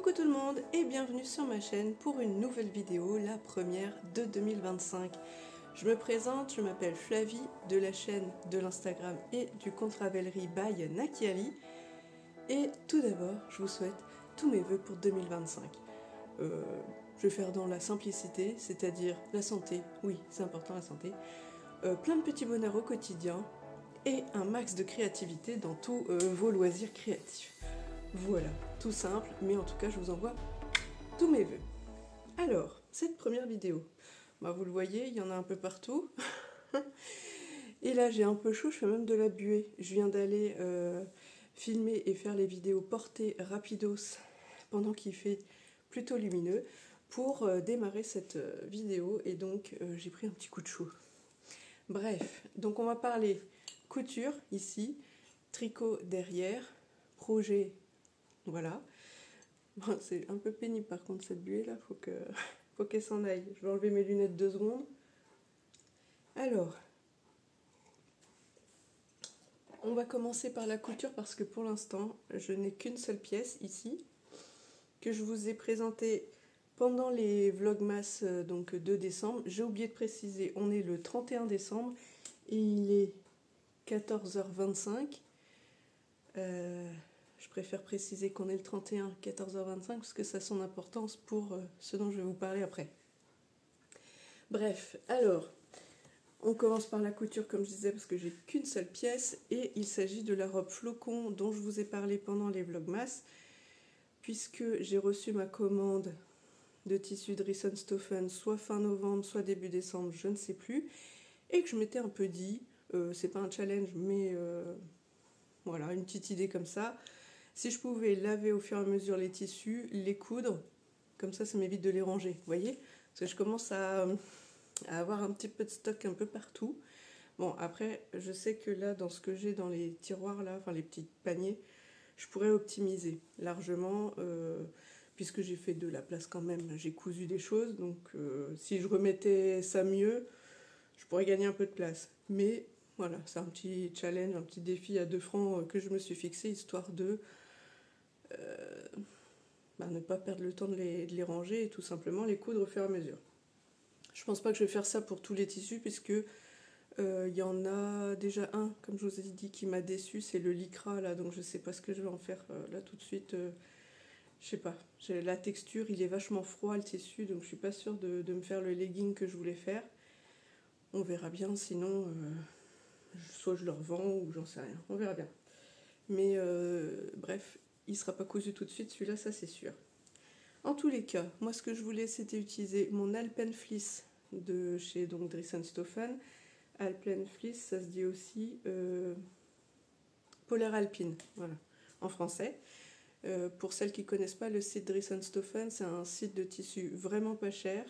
Coucou tout le monde et bienvenue sur ma chaîne pour une nouvelle vidéo, la première de 2025. Je me présente, je m'appelle Flavie de la chaîne de l'Instagram et du compte Ravelry by Nakiali. Et tout d'abord, je vous souhaite tous mes vœux pour 2025. Je vais faire dans la simplicité, c'est-à-dire la santé, oui c'est important la santé, plein de petits bonheurs au quotidien et un max de créativité dans tous vos loisirs créatifs. Voilà, tout simple, mais en tout cas je vous envoie tous mes vœux. Alors, cette première vidéo, vous le voyez, il y en a un peu partout. Et là j'ai un peu chaud, je fais même de la buée. Je viens d'aller filmer et faire les vidéos portées rapidos pendant qu'il fait plutôt lumineux pour démarrer cette vidéo et donc j'ai pris un petit coup de chaud. Bref, donc on va parler couture ici, tricot derrière, projet. Voilà. Bon, c'est un peu pénible par contre cette buée là, faut qu'elle s'en aille. Je vais enlever mes lunettes 2 secondes. Alors, on va commencer par la couture parce que pour l'instant, je n'ai qu'une seule pièce ici que je vous ai présentée pendant les vlogmas donc de décembre. J'ai oublié de préciser, on est le 31 décembre et il est 14h25. Je préfère préciser qu'on est le 31, 14h25, parce que ça a son importance pour ce dont je vais vous parler après. Bref, alors, on commence par la couture, comme je disais, parce que j'ai qu'une seule pièce, et il s'agit de la robe flocon dont je vous ai parlé pendant les vlogmas, puisque j'ai reçu ma commande de tissu Dries&Stoffen, soit fin novembre, soit début décembre, je ne sais plus, et que je m'étais un peu dit, c'est pas un challenge, mais voilà, une petite idée comme ça. Si je pouvais laver au fur et à mesure les tissus, les coudre, comme ça m'évite de les ranger, vous voyez? Parce que je commence à avoir un petit peu de stock un peu partout. Bon, après, je sais que là, dans ce que j'ai dans les tiroirs, là, enfin les petits paniers, je pourrais optimiser largement, puisque j'ai fait de la place quand même, j'ai cousu des choses, donc si je remettais ça mieux, je pourrais gagner un peu de place. Mais voilà, c'est un petit challenge, un petit défi à 2 francs que je me suis fixé, histoire de ne pas perdre le temps de les ranger et tout simplement les coudre au fur et à mesure. Je pense pas que je vais faire ça pour tous les tissus puisque y en a déjà un, comme je vous ai dit, qui m'a déçu, c'est le lycra là, donc je sais pas ce que je vais en faire là tout de suite. Je sais pas, la texture, il est vachement froid le tissu, donc je suis pas sûre de me faire le legging que je voulais faire. On verra bien, sinon soit je le revends ou j'en sais rien, on verra bien. Mais bref, il sera pas cousu tout de suite celui-là, ça c'est sûr. En tous les cas, moi ce que je voulais c'était utiliser mon Alpenflies de chez donc Dries&Stoffen. Alpenflies, ça se dit aussi polaire alpine, voilà, en français. Pour celles qui ne connaissent pas le site Dries&Stoffen, c'est un site de tissu vraiment pas cher,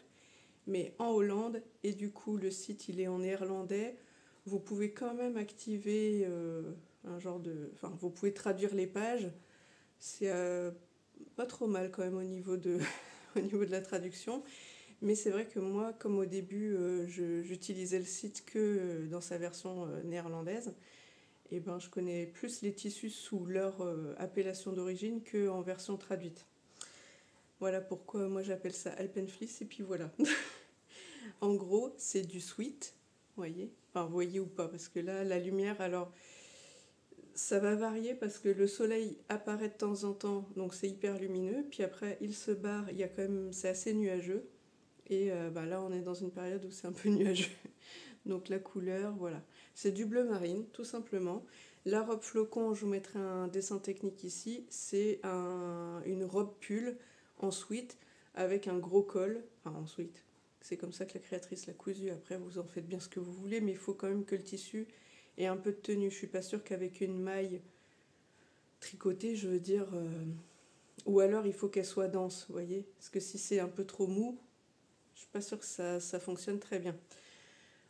mais en Hollande, et du coup le site il est en néerlandais. Vous pouvez quand même activer un genre de... Enfin, vous pouvez traduire les pages, c'est pas trop mal quand même au niveau de la traduction, mais c'est vrai que moi, comme au début j'utilisais le site que dans sa version néerlandaise, et ben je connais plus les tissus sous leur appellation d'origine qu'en version traduite. Voilà pourquoi moi j'appelle ça Alpenflies, et puis voilà. En gros, c'est du sweat, voyez, enfin voyez ou pas, parce que là la lumière, alors ça va varier parce que le soleil apparaît de temps en temps, donc c'est hyper lumineux, puis après il se barre, il y a quand même, c'est assez nuageux, et là on est dans une période où c'est un peu nuageux, donc la couleur, voilà, c'est du bleu marine tout simplement. La robe flocon, je vous mettrai un dessin technique ici, c'est une robe pull en sweat avec un gros col, enfin en sweat, c'est comme ça que la créatrice l'a cousu, après vous en faites bien ce que vous voulez, mais il faut quand même que le tissu et un peu de tenue. Je suis pas sûre qu'avec une maille tricotée, je veux dire, ou alors il faut qu'elle soit dense, vous voyez, parce que si c'est un peu trop mou, je suis pas sûre que ça fonctionne très bien.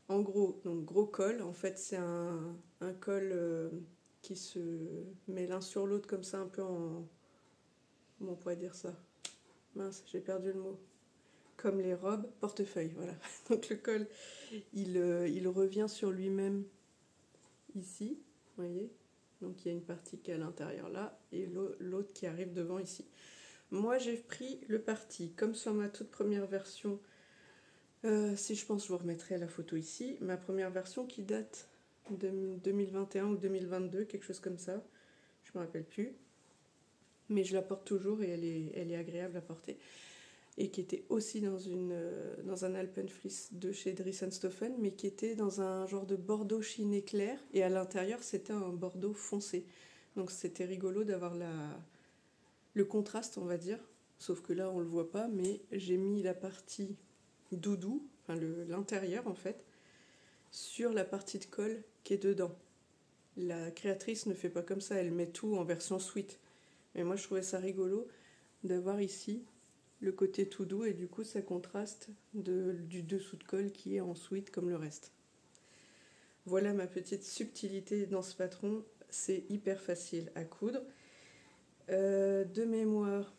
En gros, donc gros col, en fait c'est un col qui se met l'un sur l'autre comme ça, un peu en... Comment on pourrait dire ça? Mince, j'ai perdu le mot. Comme les robes, portefeuille, voilà. Donc le col, il revient sur lui-même ici, vous voyez, donc il y a une partie qui est à l'intérieur là et l'autre qui arrive devant ici. Moi j'ai pris le parti, comme sur ma toute première version, si je pense je vous remettrai la photo ici, ma première version qui date de 2021 ou 2022, quelque chose comme ça, je ne me rappelle plus, mais je la porte toujours et elle est agréable à porter, et qui était aussi dans un Alpenflies de chez Dries & Stoffen, mais qui était dans un genre de bordeaux chiné clair, et à l'intérieur c'était un bordeaux foncé, donc c'était rigolo d'avoir le contraste, on va dire, sauf que là on le voit pas, mais j'ai mis la partie doudou, enfin l'intérieur en fait, sur la partie de colle qui est dedans. La créatrice ne fait pas comme ça, elle met tout en version sweat. Mais moi je trouvais ça rigolo d'avoir ici le côté tout doux, et du coup ça contraste du dessous de colle qui est en sweat comme le reste. Voilà ma petite subtilité dans ce patron, c'est hyper facile à coudre. De mémoire,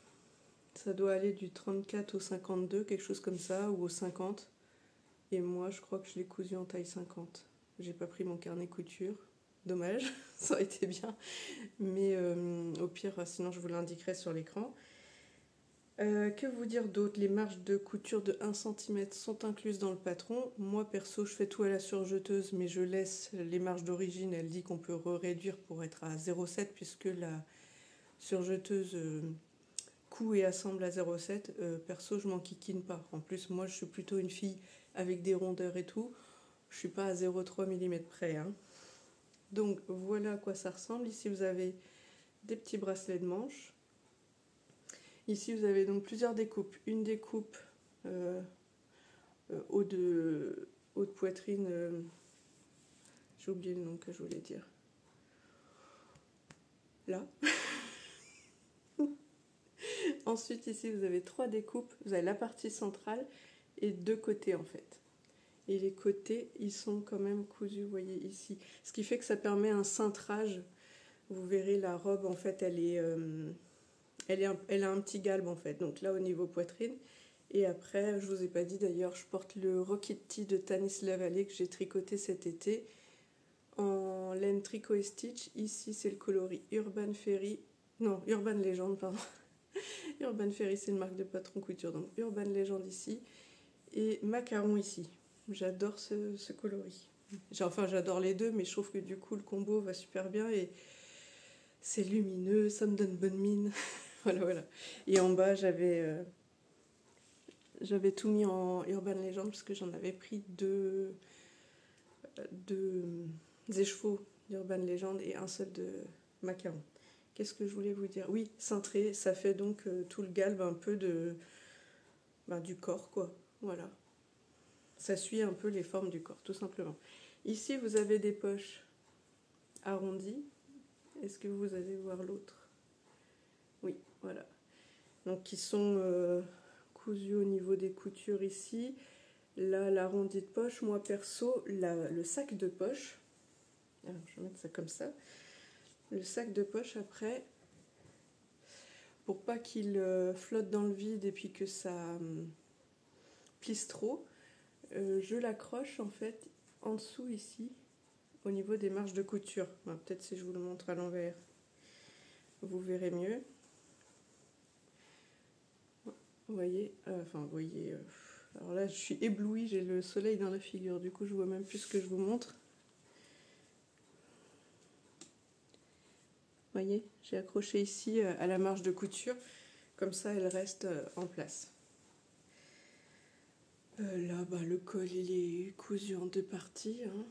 ça doit aller du 34 au 52, quelque chose comme ça, ou au 50. Et moi, je crois que je l'ai cousu en taille 50. J'ai pas pris mon carnet couture. Dommage, ça aurait été bien. Mais au pire, sinon je vous l'indiquerai sur l'écran. Que vous dire d'autre? Les marges de couture de 1 cm sont incluses dans le patron. Moi, perso, je fais tout à la surjeteuse, mais je laisse les marges d'origine. Elle dit qu'on peut réduire pour être à 0,7, puisque la surjeteuse coud et assemble à 0,7. Perso, je m'enquiquine pas. En plus, moi, je suis plutôt une fille avec des rondeurs et tout. Je suis pas à 0,3 mm près. Hein. Donc, voilà à quoi ça ressemble. Ici, vous avez des petits bracelets de manche. Ici, vous avez donc plusieurs découpes. Une découpe haut de poitrine. J'ai oublié le nom que je voulais dire. Là. Ensuite, ici, vous avez 3 découpes. Vous avez la partie centrale et 2 côtés, en fait. Et les côtés, ils sont quand même cousus, vous voyez, ici. Ce qui fait que ça permet un cintrage. Vous verrez, la robe, en fait, elle a un petit galbe, en fait. Donc là, au niveau poitrine. Et après, je vous ai pas dit, d'ailleurs, je porte le Rocket Tee de Tanis Lavallée que j'ai tricoté cet été en laine tricot et stitch. Ici, c'est le coloris Urban Fairy. Non, Urban Legend, pardon. Urban Fairy, c'est une marque de patron couture. Donc Urban Legend ici. Et Macaron ici. J'adore ce coloris. Enfin, j'adore les deux, mais je trouve que du coup, le combo va super bien et c'est lumineux, ça me donne bonne mine. Voilà. Et en bas, j'avais tout mis en Urban Legend parce que j'en avais pris deux écheveaux d'Urban Legend et un seul de Macaron. Qu'est-ce que je voulais vous dire? Oui, cintré, ça fait donc tout le galbe un peu du corps, quoi. Voilà. Ça suit un peu les formes du corps, tout simplement. Ici, vous avez des poches arrondies. Est-ce que vous allez voir l'autre? Oui, voilà. Donc, qui sont cousues au niveau des coutures ici. Là, l'arrondi de poche. Moi, perso, le sac de poche. Alors, je vais mettre ça comme ça. Le sac de poche, après, pour pas qu'il flotte dans le vide et puis que ça plisse trop, je l'accroche en fait en dessous ici, au niveau des marges de couture. Bon, peut-être si je vous le montre à l'envers, vous verrez mieux. Vous voyez, alors là je suis éblouie, j'ai le soleil dans la figure, du coup je vois même plus ce que je vous montre. Vous voyez, j'ai accroché ici à la marge de couture, comme ça elle reste en place. Là, le col il est cousu en 2 parties. Hein.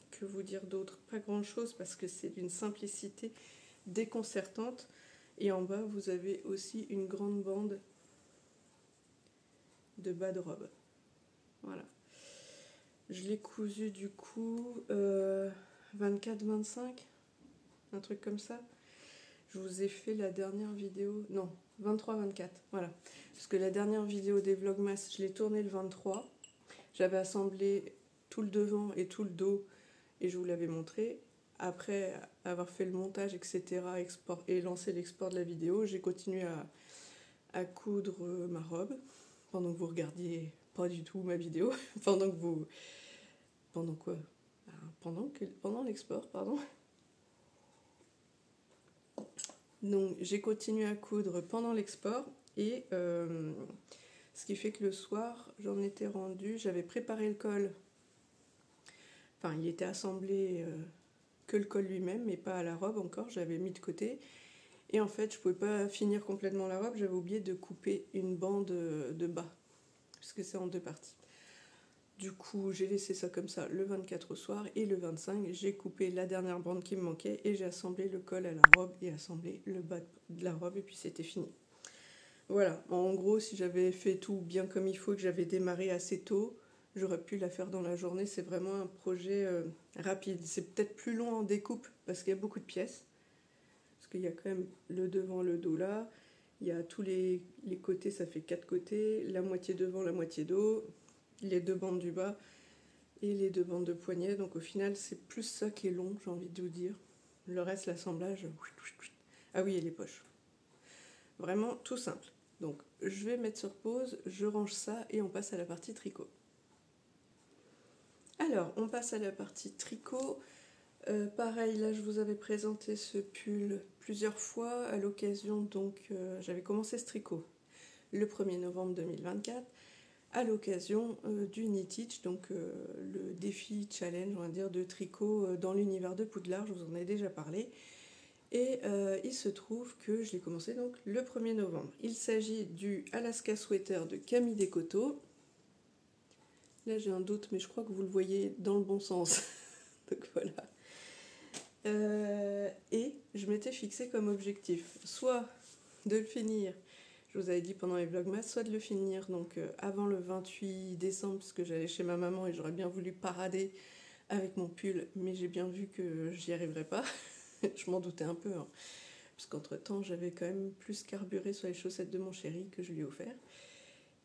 Que vous dire d'autre? Pas grand chose parce que c'est d'une simplicité déconcertante. Et en bas, vous avez aussi une grande bande de bas de robe. Voilà. Je l'ai cousu du coup 24-25, un truc comme ça. Je vous ai fait la dernière vidéo, non, 23-24, voilà. Parce que la dernière vidéo des Vlogmas, je l'ai tournée le 23. J'avais assemblé tout le devant et tout le dos et je vous l'avais montré. Après avoir fait le montage, etc., et lancé l'export de la vidéo, j'ai continué à coudre ma robe pendant que vous regardiez pas du tout ma vidéo. Pendant quoi? Pendant l'export, pardon. Donc j'ai continué à coudre pendant l'export et ce qui fait que le soir j'en étais rendue, j'avais préparé le col, enfin il était assemblé que le col lui-même mais pas à la robe encore, j'avais mis de côté et en fait je pouvais pas finir complètement la robe, j'avais oublié de couper une bande de bas puisque c'est en deux parties. Du coup, j'ai laissé ça comme ça le 24 au soir et le 25, j'ai coupé la dernière bande qui me manquait et j'ai assemblé le col à la robe et assemblé le bas de la robe et puis c'était fini. Voilà, en gros, si j'avais fait tout bien comme il faut, que j'avais démarré assez tôt, j'aurais pu la faire dans la journée. C'est vraiment un projet rapide. C'est peut-être plus long en découpe parce qu'il y a beaucoup de pièces. Parce qu'il y a quand même le devant, le dos là. Il y a tous les côtés, ça fait 4 côtés. La moitié devant, la moitié dos. Les 2 bandes du bas et les 2 bandes de poignet. Donc au final, c'est plus ça qui est long, j'ai envie de vous dire. Le reste, l'assemblage. Ah oui, et les poches. Vraiment tout simple. Donc je vais mettre sur pause, je range ça et on passe à la partie tricot. Alors, on passe à la partie tricot. Pareil, là je vous avais présenté ce pull plusieurs fois à l'occasion, donc j'avais commencé ce tricot le 1er novembre 2024 à l'occasion du Knit-Teach, donc le défi challenge, on va dire, de tricot dans l'univers de Poudlard, je vous en ai déjà parlé. Et il se trouve que je l'ai commencé donc le 1er novembre. Il s'agit du Alaska Sweater de Camille Descoteaux. Là j'ai un doute, mais je crois que vous le voyez dans le bon sens. Donc voilà. Et je m'étais fixé comme objectif soit de le finir, je vous avais dit pendant les vlogmas, soit de le finir donc avant le 28 décembre, parce que j'allais chez ma maman et j'aurais bien voulu parader avec mon pull, mais j'ai bien vu que j'y arriverais pas. Je m'en doutais un peu, hein, parce qu'entre temps j'avais quand même plus carburé sur les chaussettes de mon chéri que je lui ai offert.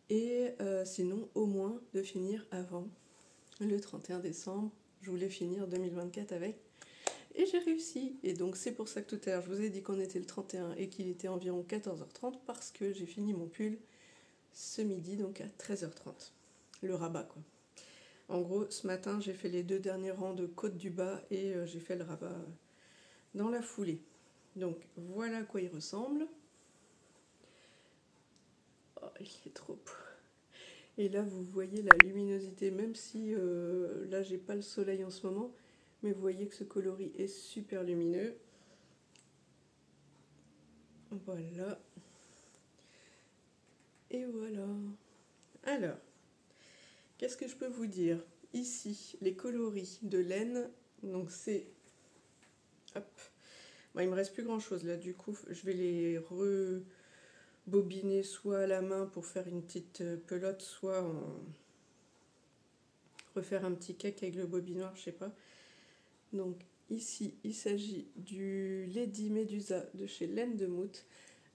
Et sinon, au moins de finir avant le 31 décembre. Je voulais finir 2024 avec. Et j'ai réussi. Et donc c'est pour ça que tout à l'heure je vous ai dit qu'on était le 31 et qu'il était environ 14h30 parce que j'ai fini mon pull ce midi, donc à 13h30. Le rabat quoi. En gros, ce matin j'ai fait les 2 derniers rangs de côte du bas et j'ai fait le rabat dans la foulée. Donc voilà à quoi il ressemble. Oh, il est trop beau. Et là vous voyez la luminosité, même si là j'ai pas le soleil en ce moment, mais vous voyez que ce coloris est super lumineux. Voilà. Et voilà. Alors, qu'est-ce que je peux vous dire? Ici, les coloris de laine, donc c'est... Hop. Bon, il me reste plus grand chose là, du coup je vais les rebobiner soit à la main pour faire une petite pelote, soit refaire un petit cake avec le bobinoir, je sais pas. Donc ici, il s'agit du Lady Medusa de chez Laine de Mout,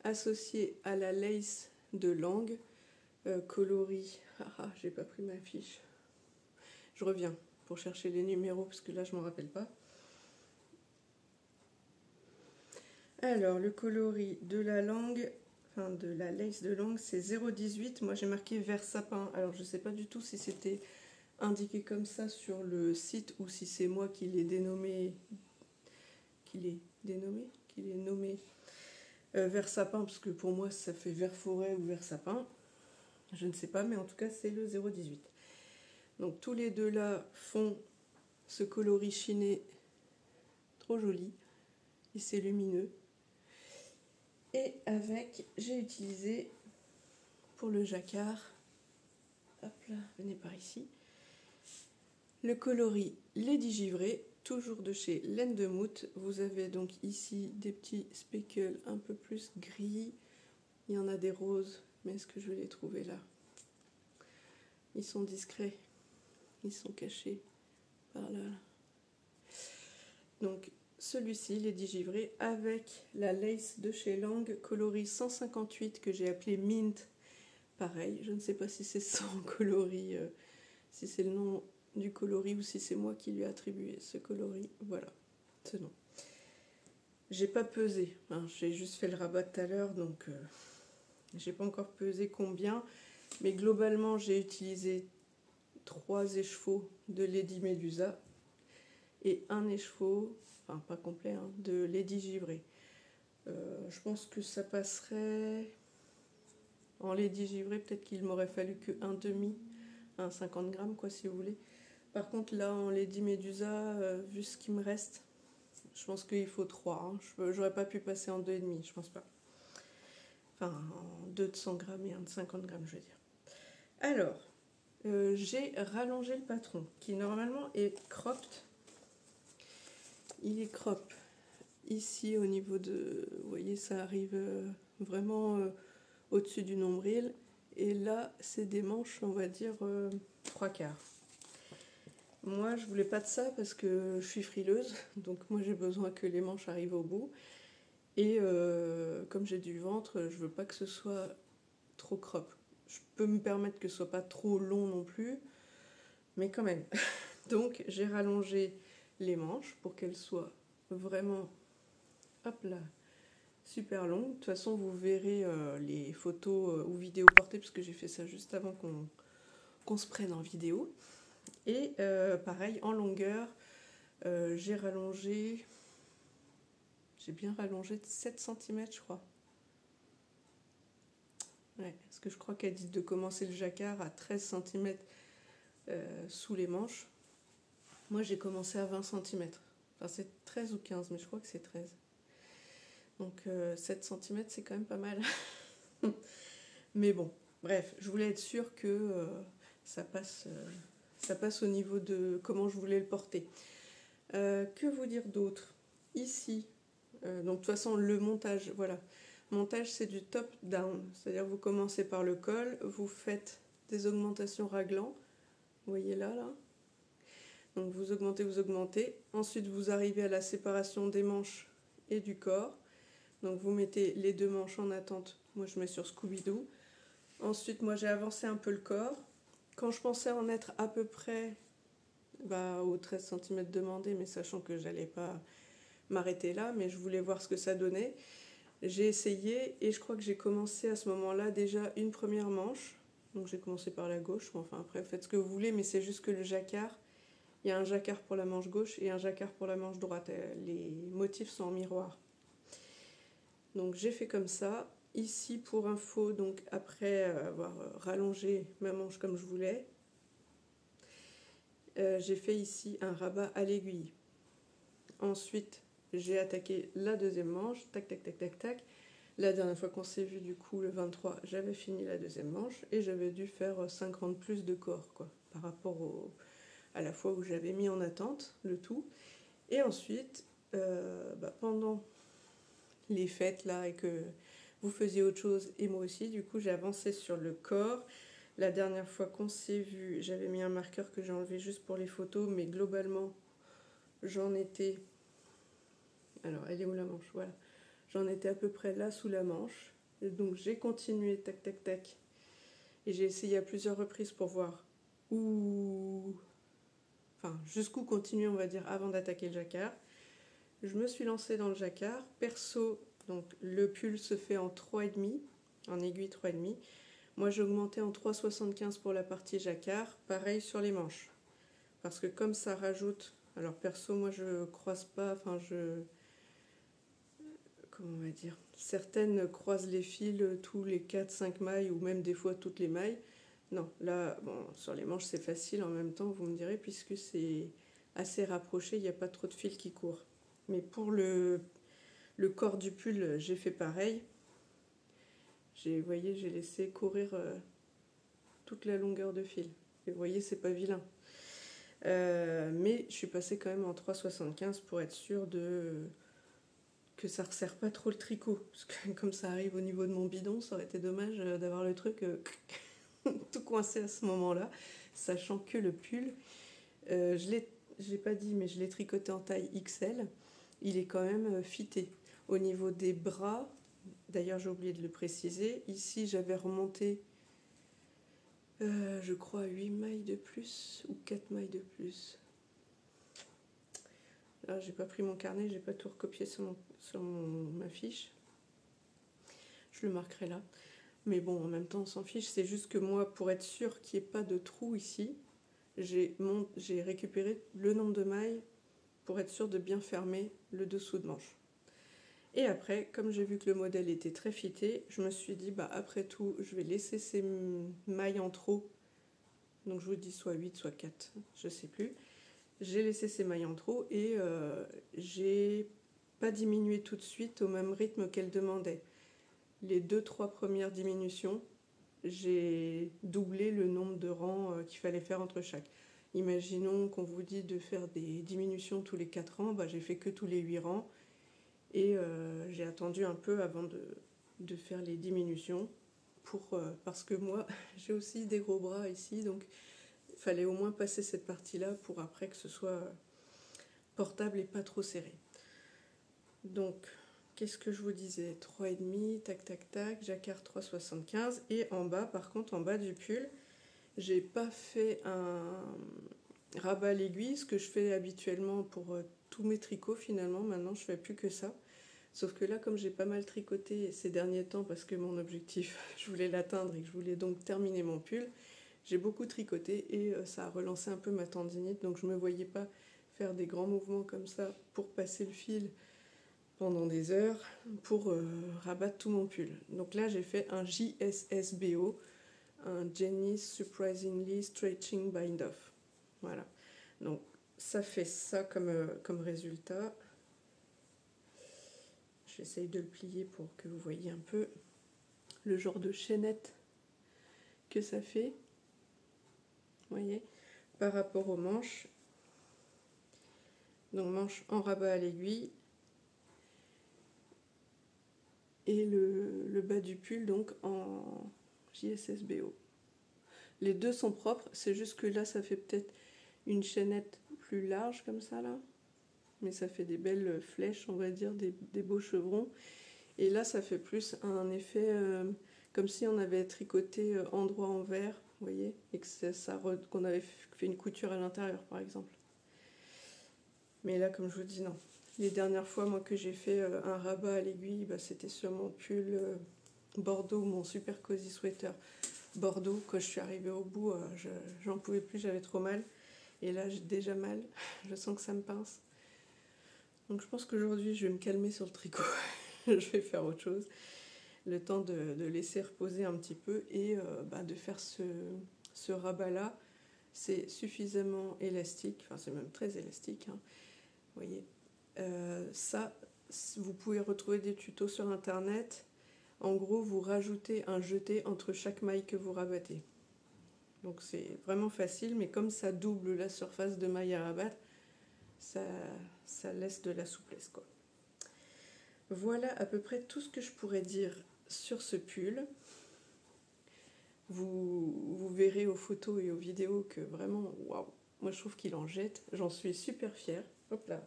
associé à la lace de Langue, coloris... Ah, j'ai pas pris ma fiche. Je reviens pour chercher les numéros, parce que là, je m'en rappelle pas. Alors, le coloris de la langue, enfin de la lace de Langue, c'est 0,18. Moi, j'ai marqué vert sapin. Alors, je sais pas du tout si c'était indiqué comme ça sur le site ou si c'est moi qui l'ai dénommé... Qu'il est nommé vert sapin, parce que pour moi ça fait vert forêt ou vert sapin, je ne sais pas, mais en tout cas c'est le 0,18. Donc tous les deux là font ce coloris chiné trop joli et c'est lumineux. Et avec, j'ai utilisé pour le jacquard, hop là, venez par ici, le coloris Lady Givré, toujours de chez Laine de Mout. Vous avez donc ici des petits speckles un peu plus gris. Il y en a des roses, mais est-ce que je vais les trouver là? Ils sont discrets. Ils sont cachés par là. Donc celui-ci, Lady Givré, avec la lace de chez Langue, coloris 158 que j'ai appelé Mint. Pareil, je ne sais pas si c'est son coloris, si c'est le nom du coloris ou si c'est moi qui lui ai attribué ce coloris. Voilà, ce nom. J'ai pas pesé, hein, j'ai juste fait le rabat tout à l'heure, donc j'ai pas encore pesé combien, mais globalement j'ai utilisé 3 écheveaux de Lady Medusa et un écheveau, enfin pas complet, hein, de Lady Givré. Je pense que ça passerait en lady givré, peut-être qu'il m'aurait fallu que un demi, un 50 grammes quoi si vous voulez. Par contre là en lady médusa, vu ce qui me reste, je pense qu'il faut 3. Hein. J'aurais pas pu passer en 2,5, je pense pas. Enfin en 2 de 100 grammes et un de 50 grammes je veux dire. Alors, j'ai rallongé le patron qui normalement est cropped. Il est crop ici au niveau de... Vous voyez ça arrive vraiment au-dessus du nombril. Et là c'est des manches on va dire 3/4. Moi je voulais pas de ça parce que je suis frileuse. Donc moi j'ai besoin que les manches arrivent au bout. Et comme j'ai du ventre, je veux pas que ce soit trop crop. Je peux me permettre que ce soit pas trop long non plus. Mais quand même. Donc j'ai rallongé les manches pour qu'elles soient vraiment, hop là, super longues. De toute façon, vous verrez les photos ou vidéos portées, parce que j'ai fait ça juste avant qu'on se prenne en vidéo. Et pareil, en longueur, j'ai bien rallongé de 7 cm, je crois. Ouais, parce que je crois qu'elle dit de commencer le jacquard à 13 cm sous les manches. Moi, j'ai commencé à 20 cm. Enfin, c'est 13 ou 15, mais je crois que c'est 13. Donc 7 cm, c'est quand même pas mal. Mais bon, bref, je voulais être sûre que ça passe au niveau de comment je voulais le porter. Que vous dire d'autre? Ici, donc de toute façon, le montage, voilà. Montage, c'est du top-down. C'est-à-dire vous commencez par le col, vous faites des augmentations raglan. Vous voyez là. Donc vous augmentez. Ensuite, vous arrivez à la séparation des manches et du corps. Donc vous mettez les 2 manches en attente. Moi, je mets sur Scooby-Doo. Ensuite, moi, j'ai avancé un peu le corps. Quand je pensais en être à peu près aux 13 cm demandés, mais sachant que j'allais pas m'arrêter là, mais je voulais voir ce que ça donnait, j'ai essayé et je crois que j'ai commencé à ce moment-là déjà une première manche. Donc j'ai commencé par la gauche. Enfin, après, faites ce que vous voulez, mais c'est juste que le jacquard, il y a un jacquard pour la manche gauche et un jacquard pour la manche droite. Les motifs sont en miroir. Donc j'ai fait comme ça. Ici pour info, donc après avoir rallongé ma manche comme je voulais, j'ai fait ici un rabat à l'aiguille. Ensuite j'ai attaqué la deuxième manche, tac tac tac tac tac. La dernière fois qu'on s'est vu du coup le 23, j'avais fini la deuxième manche et j'avais dû faire 5 rangs de plus de corps quoi, par rapport à la fois où j'avais mis en attente le tout. Et ensuite, pendant les fêtes là et que vous faisiez autre chose et moi aussi, du coup j'ai avancé sur le corps. La dernière fois qu'on s'est vu, j'avais mis un marqueur que j'ai enlevé juste pour les photos, mais globalement j'en étais, alors elle est où la manche, voilà, j'en étais à peu près là sous la manche. Et donc j'ai continué tac tac tac et j'ai essayé à plusieurs reprises pour voir jusqu'où continuer on va dire avant d'attaquer le jacquard. Je me suis lancée dans le jacquard. Perso, donc le pull se fait en 3,5, en aiguille 3,5. Moi j'ai augmenté en 3,75 pour la partie jacquard, pareil sur les manches. Parce que comme ça rajoute, alors perso moi je croise pas, comment on va dire, certaines croisent les fils tous les 4-5 mailles ou même des fois toutes les mailles. Non, là, bon, sur les manches c'est facile en même temps, vous me direz, puisque c'est assez rapproché, il n'y a pas trop de fils qui courent. Mais pour le corps du pull, j'ai fait pareil. Vous voyez, j'ai laissé courir toute la longueur de fil. Et vous voyez, c'est pas vilain. Mais je suis passée quand même en 3,75 pour être sûre que ça ne resserre pas trop le tricot. Parce que comme ça arrive au niveau de mon bidon, ça aurait été dommage d'avoir le truc tout coincé à ce moment-là. Sachant que le pull, je l'ai pas dit, mais je l'ai tricoté en taille XL. Il est quand même fité. Au niveau des bras, d'ailleurs j'ai oublié de le préciser, ici j'avais remonté je crois 8 mailles de plus ou 4 mailles de plus. Là j'ai pas pris mon carnet, j'ai pas tout recopié sur ma fiche. Je le marquerai là. Mais bon, en même temps on s'en fiche, c'est juste que moi pour être sûre qu'il n'y ait pas de trou ici, j'ai récupéré le nombre de mailles pour être sûre de bien fermer le dessous de manche. Et après, comme j'ai vu que le modèle était très fité, je me suis dit, bah après tout, je vais laisser ces mailles en trop. Donc je vous dis soit 8, soit 4, je sais plus. J'ai laissé ces mailles en trop et j'ai pas diminué tout de suite au même rythme qu'elle demandait. Les 2-3 premières diminutions, j'ai doublé le nombre de rangs qu'il fallait faire entre chaque. Imaginons qu'on vous dit de faire des diminutions tous les 4 rangs, bah, j'ai fait que tous les 8 rangs et j'ai attendu un peu avant de faire les diminutions parce que moi j'ai aussi des gros bras ici, donc il fallait au moins passer cette partie-là pour après que ce soit portable et pas trop serré. Donc, qu'est-ce que je vous disais? 3,5, tac tac tac, jacquard 3,75. Et en bas, par contre, en bas du pull, j'ai pas fait un rabat à l'aiguille, ce que je fais habituellement pour tous mes tricots finalement. Maintenant, je fais plus que ça. Sauf que là, comme j'ai pas mal tricoté ces derniers temps, parce que mon objectif, je voulais l'atteindre et que je voulais donc terminer mon pull, j'ai beaucoup tricoté et ça a relancé un peu ma tendinite. Donc je me voyais pas faire des grands mouvements comme ça pour passer le fil pendant des heures pour rabattre tout mon pull. Donc là, j'ai fait un JSSBO, un Jenny's Surprisingly Stretching Bind Off. Voilà. Donc ça fait ça comme résultat. J'essaye de le plier pour que vous voyez un peu le genre de chaînette que ça fait. Vous voyez, par rapport aux manches. Donc manche en rabat à l'aiguille. Et le bas du pull donc en JSSBO. Les deux sont propres, c'est juste que là ça fait peut-être une chaînette plus large comme ça là, mais ça fait des belles flèches, on va dire, des beaux chevrons. Et là ça fait plus un effet comme si on avait tricoté endroit envers, vous voyez, et que qu'on avait fait une couture à l'intérieur par exemple. Mais là, comme je vous dis, non. Les dernières fois, moi, que j'ai fait un rabat à l'aiguille, bah, c'était sur mon pull Bordeaux, mon super cozy sweater Bordeaux. Quand je suis arrivée au bout, j'en pouvais plus, j'avais trop mal. Et là, j'ai déjà mal. Je sens que ça me pince. Donc je pense qu'aujourd'hui, je vais me calmer sur le tricot. Je vais faire autre chose. Le temps de laisser reposer un petit peu et de faire ce rabat-là. C'est suffisamment élastique, enfin c'est même très élastique, hein. Vous voyez, ça, vous pouvez retrouver des tutos sur internet. En gros, vous rajoutez un jeté entre chaque maille que vous rabattez. Donc c'est vraiment facile, mais comme ça double la surface de maille à rabattre, ça laisse de la souplesse, quoi. Voilà à peu près tout ce que je pourrais dire sur ce pull. Vous verrez aux photos et aux vidéos que vraiment, waouh, moi je trouve qu'il en jette. J'en suis super fière. Hop là.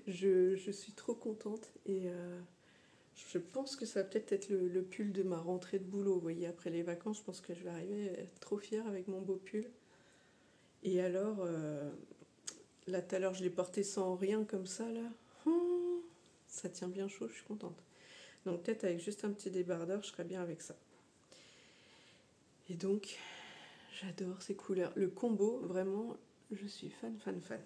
Je suis trop contente et je pense que ça va peut-être être le pull de ma rentrée de boulot. Vous voyez, après les vacances, je pense que je vais arriver à être trop fière avec mon beau pull. Et alors, là tout à l'heure, je l'ai porté sans rien comme ça, là. Ça tient bien chaud, je suis contente. Donc peut-être avec juste un petit débardeur, je serais bien avec ça. Et donc, j'adore ces couleurs. Le combo, vraiment, je suis fan, fan, fan.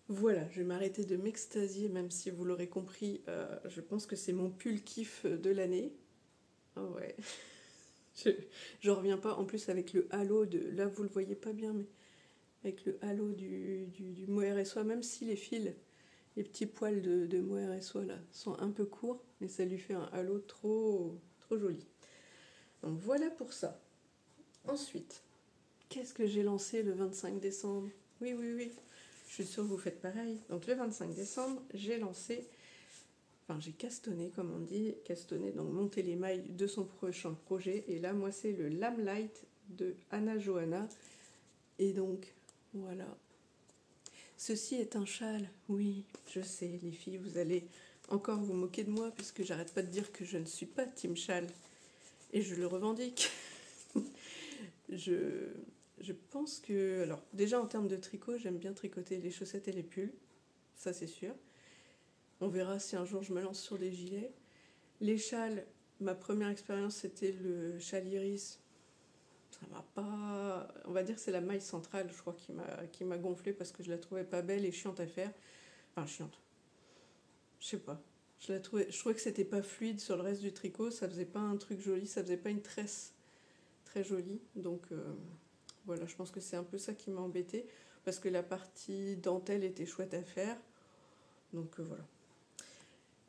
Voilà, je vais m'arrêter de m'extasier, même si vous l'aurez compris, je pense que c'est mon pull kiff de l'année. Oh ouais, je reviens pas. En plus, avec le halo de... Là, vous le voyez pas bien, mais avec le halo du mohair et soie, même si les fils, les petits poils de mohair et soie, là, sont un peu courts, mais ça lui fait un halo trop, trop joli. Donc voilà pour ça. Ensuite, qu'est-ce que j'ai lancé le 25 décembre? Oui, oui, oui. Je suis sûre que vous faites pareil. Donc le 25 décembre, j'ai lancé, enfin j'ai castonné comme on dit, castonné, donc monté les mailles de son prochain projet. Et là, moi, c'est le Lamplight de Anna Johanna. Et donc, voilà. Ceci est un châle. Oui, je sais, les filles, vous allez encore vous moquer de moi puisque j'arrête pas de dire que je ne suis pas team châle. Et je le revendique. Je pense que... Alors, déjà en termes de tricot, j'aime bien tricoter les chaussettes et les pulls. Ça, c'est sûr. On verra si un jour je me lance sur des gilets. Les châles, ma première expérience, c'était le châle iris. Ça m'a pas... On va dire que c'est la maille centrale, je crois, qui m'a gonflé parce que je la trouvais pas belle et chiante à faire. Enfin, chiante. je sais pas. Je trouvais que c'était pas fluide sur le reste du tricot, ça faisait pas un truc joli, ça faisait pas une tresse très jolie. Donc voilà, je pense que c'est un peu ça qui m'a embêtée, parce que la partie dentelle était chouette à faire. Donc voilà.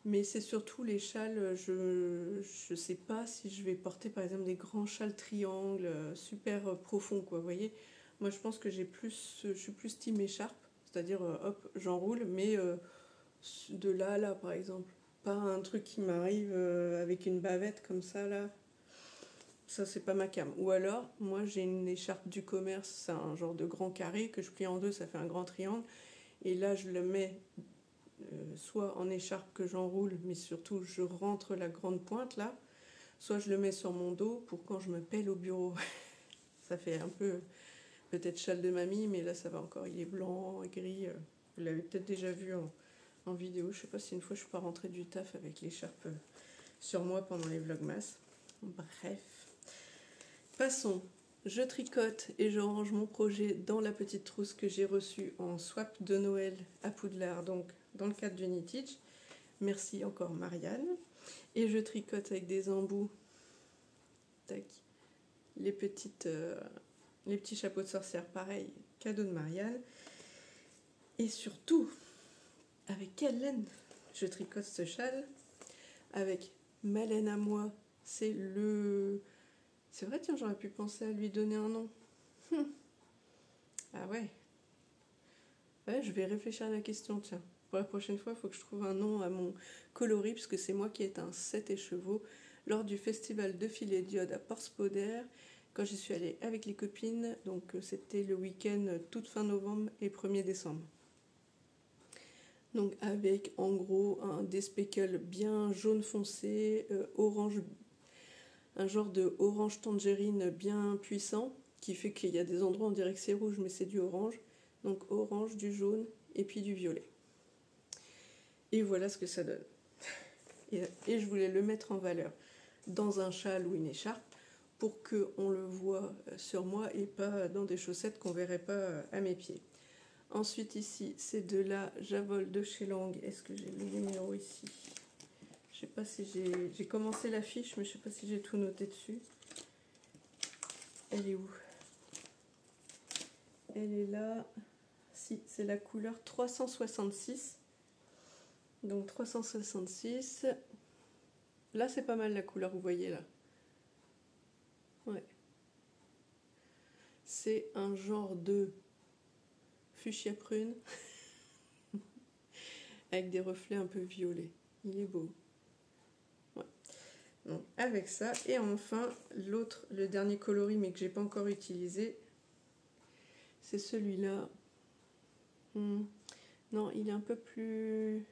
Mais c'est surtout les châles, je sais pas si je vais porter par exemple des grands châles triangles super profonds, quoi, vous voyez. Moi je pense que je suis plus team écharpe, c'est-à-dire hop, j'enroule, mais de là à là par exemple. Pas un truc qui m'arrive avec une bavette comme ça là. Ça c'est pas ma came. Ou alors, moi j'ai une écharpe du commerce, c'est un genre de grand carré que je plie en deux, ça fait un grand triangle. Et là je le mets soit en écharpe que j'enroule, mais surtout je rentre la grande pointe là, soit je le mets sur mon dos pour quand je me pèle au bureau. Ça fait un peu peut-être châle de mamie, mais là ça va encore, il est blanc et gris. Vous l'avez peut-être déjà vu en vidéo, je sais pas si une fois je suis pas rentrée du taf avec l'écharpe sur moi pendant les vlogmas. Bref, passons. Je tricote et je range mon projet dans la petite trousse que j'ai reçue en swap de Noël à Poudlard, donc dans le cadre du Knittage. Merci encore Marianne. Et je tricote avec des embouts. Tac. Les petits chapeaux de sorcière, pareil, cadeau de Marianne. Et surtout, avec quelle laine je tricote ce châle? Avec ma laine à moi. C'est vrai, tiens, j'aurais pu penser à lui donner un nom. Ah ouais. Ouais, je vais réfléchir à la question, tiens. Pour la prochaine fois, il faut que je trouve un nom à mon coloris, puisque c'est moi qui ai un 7 écheveaux lors du festival de filet d'iode à Porspoder, quand j'y suis allée avec les copines. Donc c'était le week-end toute fin novembre et 1er décembre. Donc avec en gros des speckles bien jaune foncé, orange, un genre de orange tangerine bien puissant, qui fait qu'il y a des endroits on dirait que c'est rouge, mais c'est du orange. Donc orange, du jaune et puis du violet. Et voilà ce que ça donne. Et je voulais le mettre en valeur dans un châle ou une écharpe pour qu'on le voit sur moi et pas dans des chaussettes qu'on ne verrait pas à mes pieds. Ensuite ici, c'est de la Javol de chez Lang. Est-ce que j'ai le numéro ici? Je sais pas si j'ai commencé la fiche, mais je sais pas si j'ai tout noté dessus. Elle est où? Elle est là. Si, c'est la couleur 366. Donc 366. Là, c'est pas mal la couleur, vous voyez là. Ouais. C'est un genre de fuchsia prune avec des reflets un peu violets. Il est beau. Ouais. Donc avec ça, et enfin le dernier coloris mais que j'ai pas encore utilisé, c'est celui-là. Non, il est un peu plus,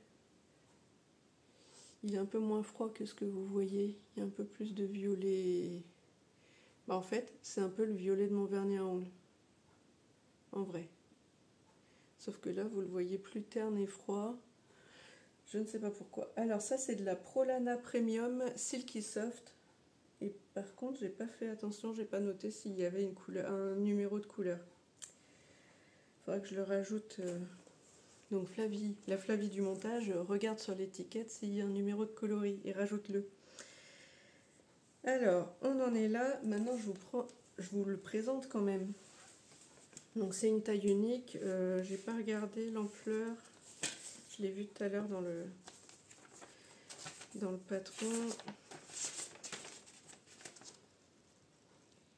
il est un peu moins froid que ce que vous voyez. Il y a un peu plus de violet. Bah en fait, c'est un peu le violet de mon vernis à ongles, en vrai. Sauf que là, vous le voyez plus terne et froid. Je ne sais pas pourquoi. Alors ça, c'est de la Prolana Premium Silky Soft. Et par contre, j'ai pas fait attention, j'ai pas noté s'il y avait une couleur, un numéro de couleur. Il faudra que je le rajoute. Donc Flavie, la Flavie du montage, regarde sur l'étiquette s'il y a un numéro de coloris et rajoute-le. Alors, on en est là. Maintenant, je vous le présente quand même. Donc c'est une taille unique. J'ai pas regardé l'ampleur. Je l'ai vu tout à l'heure dans le patron.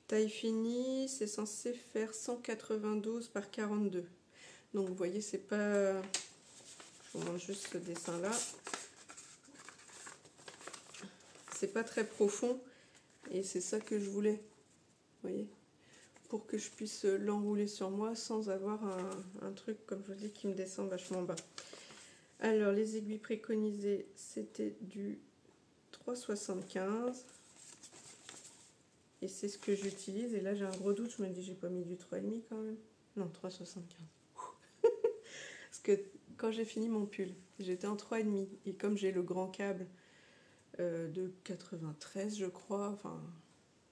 Taille finie, c'est censé faire 192 par 42. Donc vous voyez, c'est pas... Je vous montre juste ce dessin là. C'est pas très profond. Et c'est ça que je voulais. Vous voyez, pour que je puisse l'enrouler sur moi sans avoir un truc, comme je vous dis, qui me descend vachement bas. Alors, les aiguilles préconisées, c'était du 3,75. Et c'est ce que j'utilise. Et là, j'ai un gros doute. Je me dis, j'ai pas mis du 3,5 quand même. Non, 3,75. Parce que quand j'ai fini mon pull, j'étais en 3,5. Et comme j'ai le grand câble de 93, je crois, enfin,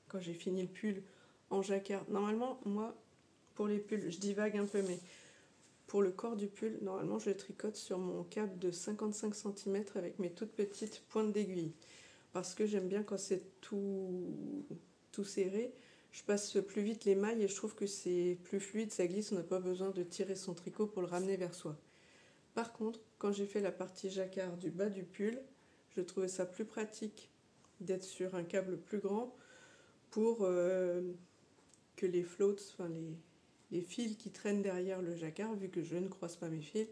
quand j'ai fini le pull en jacquard. Normalement, moi, pour les pulls, je divague un peu, mais pour le corps du pull, normalement je le tricote sur mon câble de 55 cm avec mes toutes petites pointes d'aiguille. Parce que j'aime bien quand c'est tout serré, je passe plus vite les mailles et je trouve que c'est plus fluide, ça glisse, on n'a pas besoin de tirer son tricot pour le ramener vers soi. Par contre, quand j'ai fait la partie jacquard du bas du pull, je trouvais ça plus pratique d'être sur un câble plus grand pour que les floats, enfin les fils qui traînent derrière le jacquard, vu que je ne croise pas mes fils,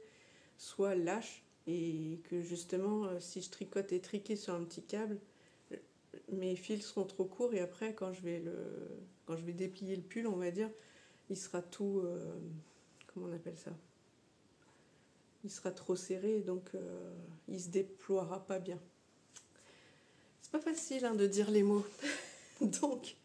soient lâches et que justement, si je tricote et triquer sur un petit câble, mes fils seront trop courts et après, quand je vais déplier le pull, on va dire, il sera tout... comment on appelle ça ? Il sera trop serré, donc il se déploiera pas bien. C'est pas facile hein, de dire les mots. Donc,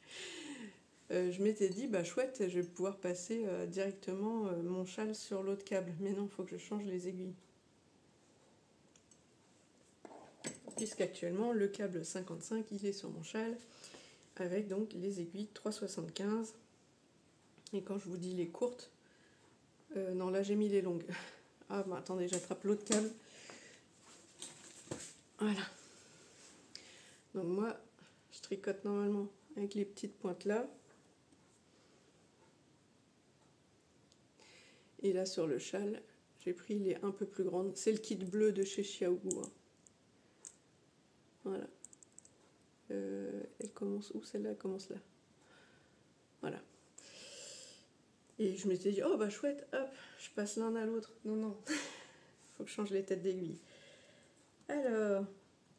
je m'étais dit, bah chouette, je vais pouvoir passer directement mon châle sur l'autre câble. Mais non, il faut que je change les aiguilles. Puisqu'actuellement, le câble 55, il est sur mon châle, avec donc les aiguilles 3,75. Et quand je vous dis les courtes, non, là j'ai mis les longues. Ah, bah attendez, j'attrape l'autre câble. Voilà. Donc moi, je tricote normalement avec les petites pointes là. Et là sur le châle, j'ai pris les un peu plus grandes. C'est le kit bleu de chez Xiaogu. Hein. Voilà. Elle commence où celle-là? Elle commence là. Voilà. Et je m'étais dit, oh bah chouette, hop, je passe l'un à l'autre. Non, non, faut que je change les têtes d'aiguille. Alors,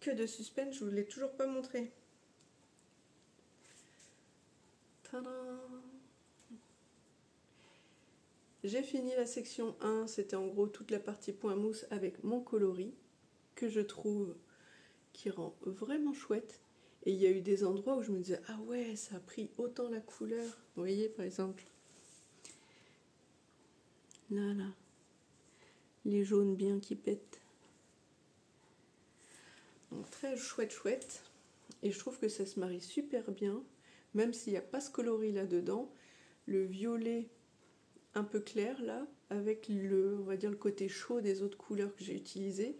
que de suspense, je vous l'ai toujours pas montré. Tadam! J'ai fini la section 1, c'était en gros toute la partie point mousse avec mon coloris, que je trouve qui rend vraiment chouette. Et il y a eu des endroits où je me disais, ah ouais, ça a pris autant la couleur. Vous voyez, par exemple, là, les jaunes bien qui pètent. Donc très chouette, chouette. Et je trouve que ça se marie super bien, même s'il n'y a pas ce coloris là-dedans. Le violet un peu clair, là, avec on va dire, le côté chaud des autres couleurs que j'ai utilisées,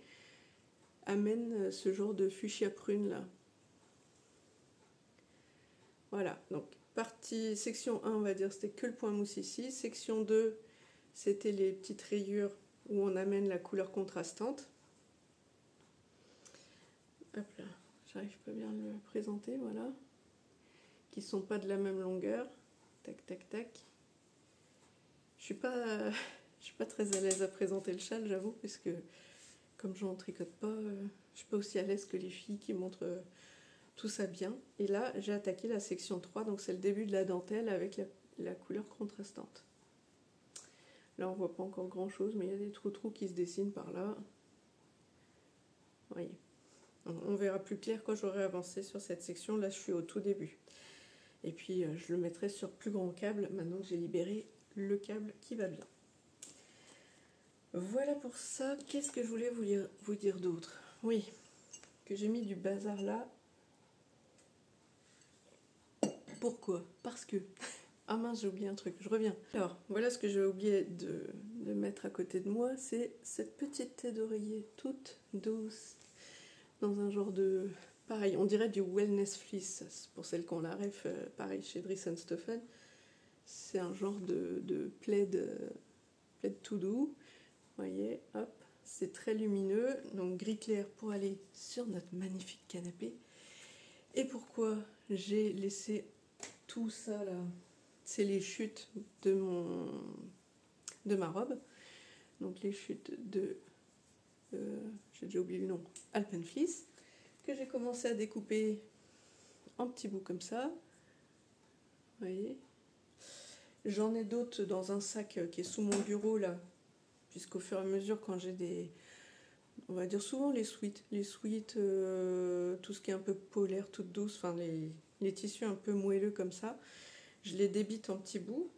amène ce genre de fuchsia prune, là. Voilà, donc section 1, on va dire, c'était que le point mousse ici. Section 2, c'était les petites rayures où on amène la couleur contrastante. Hop là, j'arrive pas bien à le présenter, voilà. Qui sont pas de la même longueur. Tac, tac, tac. Je suis pas très à l'aise à présenter le châle, j'avoue, puisque comme j'en tricote pas, je suis pas aussi à l'aise que les filles qui montrent tout ça bien. Et là, j'ai attaqué la section 3, donc c'est le début de la dentelle avec la couleur contrastante. Là, on voit pas encore grand chose, mais il y a des trous qui se dessinent par là. Vous voyez. On verra plus clair quand j'aurai avancé sur cette section. Là, je suis au tout début. Et puis, je le mettrai sur plus grand câble, maintenant que j'ai libéré le câble qui va bien. Voilà pour ça. Qu'est-ce que je voulais vous dire d'autre? Oui, que j'ai mis du bazar là. Pourquoi? Parce que... Ah mince, j'ai oublié un truc, je reviens. Alors, voilà ce que j'ai oublié de mettre à côté de moi, c'est cette petite tête d'oreiller toute douce, dans un genre de... Pareil, on dirait du wellness fleece, pour celles qui ont la ref, pareil, chez Dries & Stephen. C'est un genre de plaid tout doux. Vous voyez, hop, c'est très lumineux, donc gris clair pour aller sur notre magnifique canapé. Et pourquoi j'ai laissé tout ça là? C'est les chutes de ma robe. Donc les chutes de... j'ai déjà oublié le nom. Alpenfleece. Que j'ai commencé à découper en petits bouts comme ça. Vous voyez. J'en ai d'autres dans un sac qui est sous mon bureau là. Puisqu'au fur et à mesure, quand j'ai des... On va dire souvent les sweats. Les sweats, tout ce qui est un peu polaire, toute douce. Enfin les tissus un peu moelleux comme ça. Je les débite en petits bouts.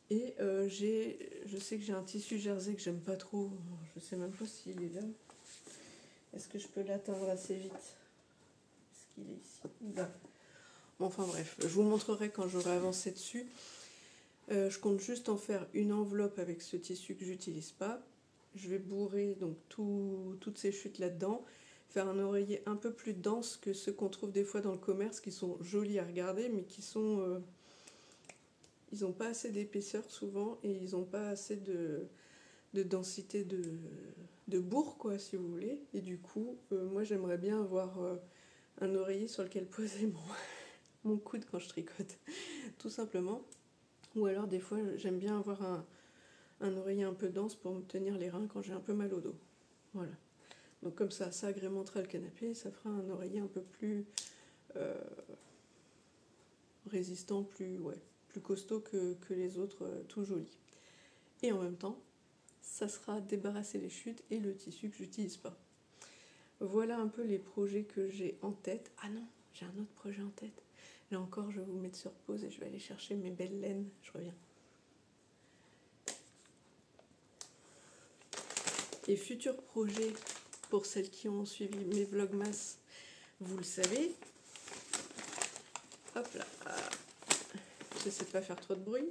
Et je sais que j'ai un tissu jersey que j'aime pas trop. Je sais même pas s'il est là. Est-ce que je peux l'atteindre assez vite? Est-ce qu'il est ici? Là. Bon, enfin bref, je vous montrerai quand j'aurai avancé dessus. Je compte juste en faire une enveloppe avec ce tissu que j'utilise pas. Je vais bourrer donc toutes ces chutes là-dedans, faire un oreiller un peu plus dense que ceux qu'on trouve des fois dans le commerce, qui sont jolis à regarder, mais qui sont... ils n'ont pas assez d'épaisseur souvent, et ils n'ont pas assez de densité de bourre, quoi, si vous voulez. Et du coup, moi j'aimerais bien avoir un oreiller sur lequel poser mon coude quand je tricote, tout simplement. Ou alors des fois j'aime bien avoir un oreiller un peu dense pour me tenir les reins quand j'ai un peu mal au dos. Voilà. Donc comme ça agrémentera le canapé, ça fera un oreiller un peu plus résistant, plus costaud que les autres, tout joli. Et en même temps, ça sera débarrasser les chutes et le tissu que j'utilise pas. Voilà un peu les projets que j'ai en tête. Ah non, j'ai un autre projet en tête. Là encore, je vais vous mettre sur pause et je vais aller chercher mes belles laines. Je reviens. Et futurs projets, pour celles qui ont suivi mes vlogmas, vous le savez. Hop là. J'essaie de pas faire trop de bruit.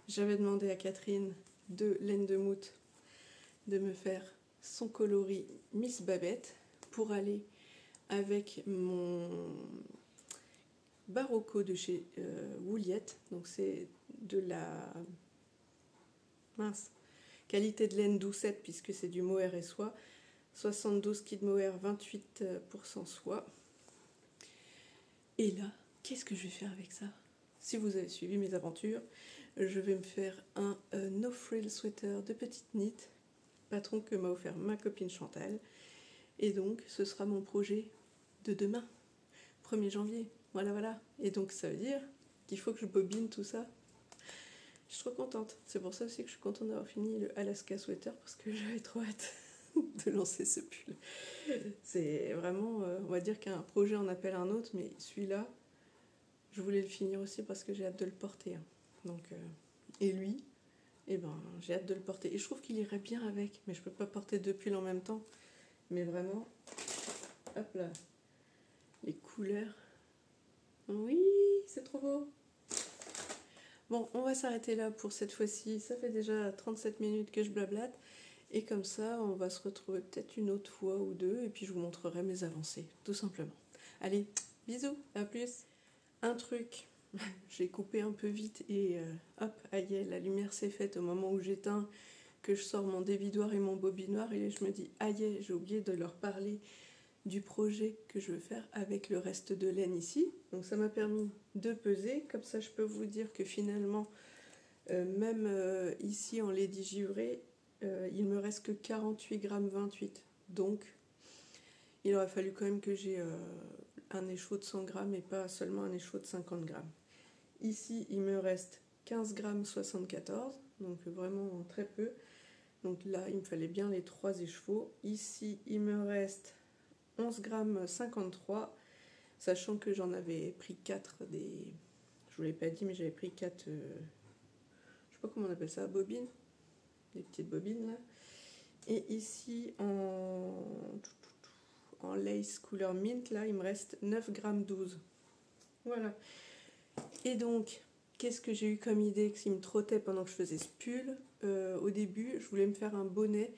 J'avais demandé à Catherine de Laine de Moute de me faire son coloris Miss Babette pour aller avec mon Barocco de chez Wouliette. Donc c'est de la qualité de laine doucette puisque c'est du mohair et soie. 72 kg de mohair, 28% soie. Et là, qu'est-ce que je vais faire avec ça? Si vous avez suivi mes aventures, je vais me faire un no frill sweater de petite knit, patron que m'a offert ma copine Chantal. Et donc, ce sera mon projet de demain, 1er janvier. Voilà. Et donc, ça veut dire qu'il faut que je bobine tout ça. Je suis trop contente. C'est pour ça aussi que je suis contente d'avoir fini le Alaska Sweater, parce que j'avais trop hâte de lancer ce pull. C'est vraiment, on va dire qu'un projet en appelle un autre, mais celui-là, je voulais le finir aussi parce que j'ai hâte de le porter. Hein. Donc, et lui, eh ben, j'ai hâte de le porter. Et je trouve qu'il irait bien avec, mais je peux pas porter deux pulls en même temps. Mais vraiment, hop là, les couleurs. Oui, c'est trop beau. Bon, on va s'arrêter là pour cette fois-ci. Ça fait déjà 37 minutes que je blablate. Et comme ça, on va se retrouver peut-être une autre fois ou deux. Et puis je vous montrerai mes avancées, tout simplement. Allez, bisous, à plus. Un truc, j'ai coupé un peu vite et hop, aïe, la lumière s'est faite au moment où j'éteins, que je sors mon dévidoir et mon bobinoir. Et je me dis, aïe, j'ai oublié de leur parler du projet que je veux faire avec le reste de laine ici. Donc ça m'a permis de peser, comme ça je peux vous dire que finalement, même ici en lait digivré, il me reste que 48 grammes 28. Donc il aurait fallu quand même que j'ai un écheveau de 100 grammes et pas seulement un écheveau de 50 grammes. Ici il me reste 15 grammes 74, donc vraiment très peu. Donc là il me fallait bien les 3 écheveaux. Ici il me reste 11 grammes 53, sachant que j'en avais pris 4 des... Je vous l'ai pas dit, mais j'avais pris 4... je sais pas comment on appelle ça, bobines. Des petites bobines, là. Et ici, en lace couleur mint, là, il me reste 9 grammes 12. Voilà. Et donc, qu'est-ce que j'ai eu comme idée qui me trottait pendant que je faisais ce pull? Au début, je voulais me faire un bonnet.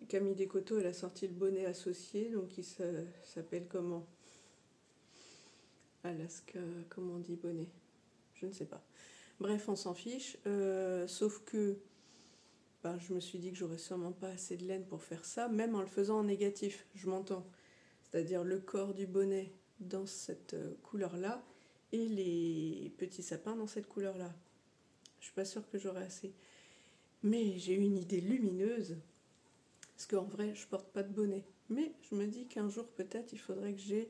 Camille Descoteaux, elle a sorti le bonnet associé, donc il s'appelle comment? Alaska, comment on dit bonnet? Je ne sais pas. Bref, on s'en fiche. Sauf que je me suis dit que j'aurais sûrement pas assez de laine pour faire ça, même en le faisant en négatif, je m'entends. C'est-à-dire le corps du bonnet dans cette couleur-là et les petits sapins dans cette couleur-là. Je suis pas sûre que j'aurai assez. Mais j'ai eu une idée lumineuse, parce qu'en vrai, je porte pas de bonnet. Mais je me dis qu'un jour, peut-être, il faudrait que j'ai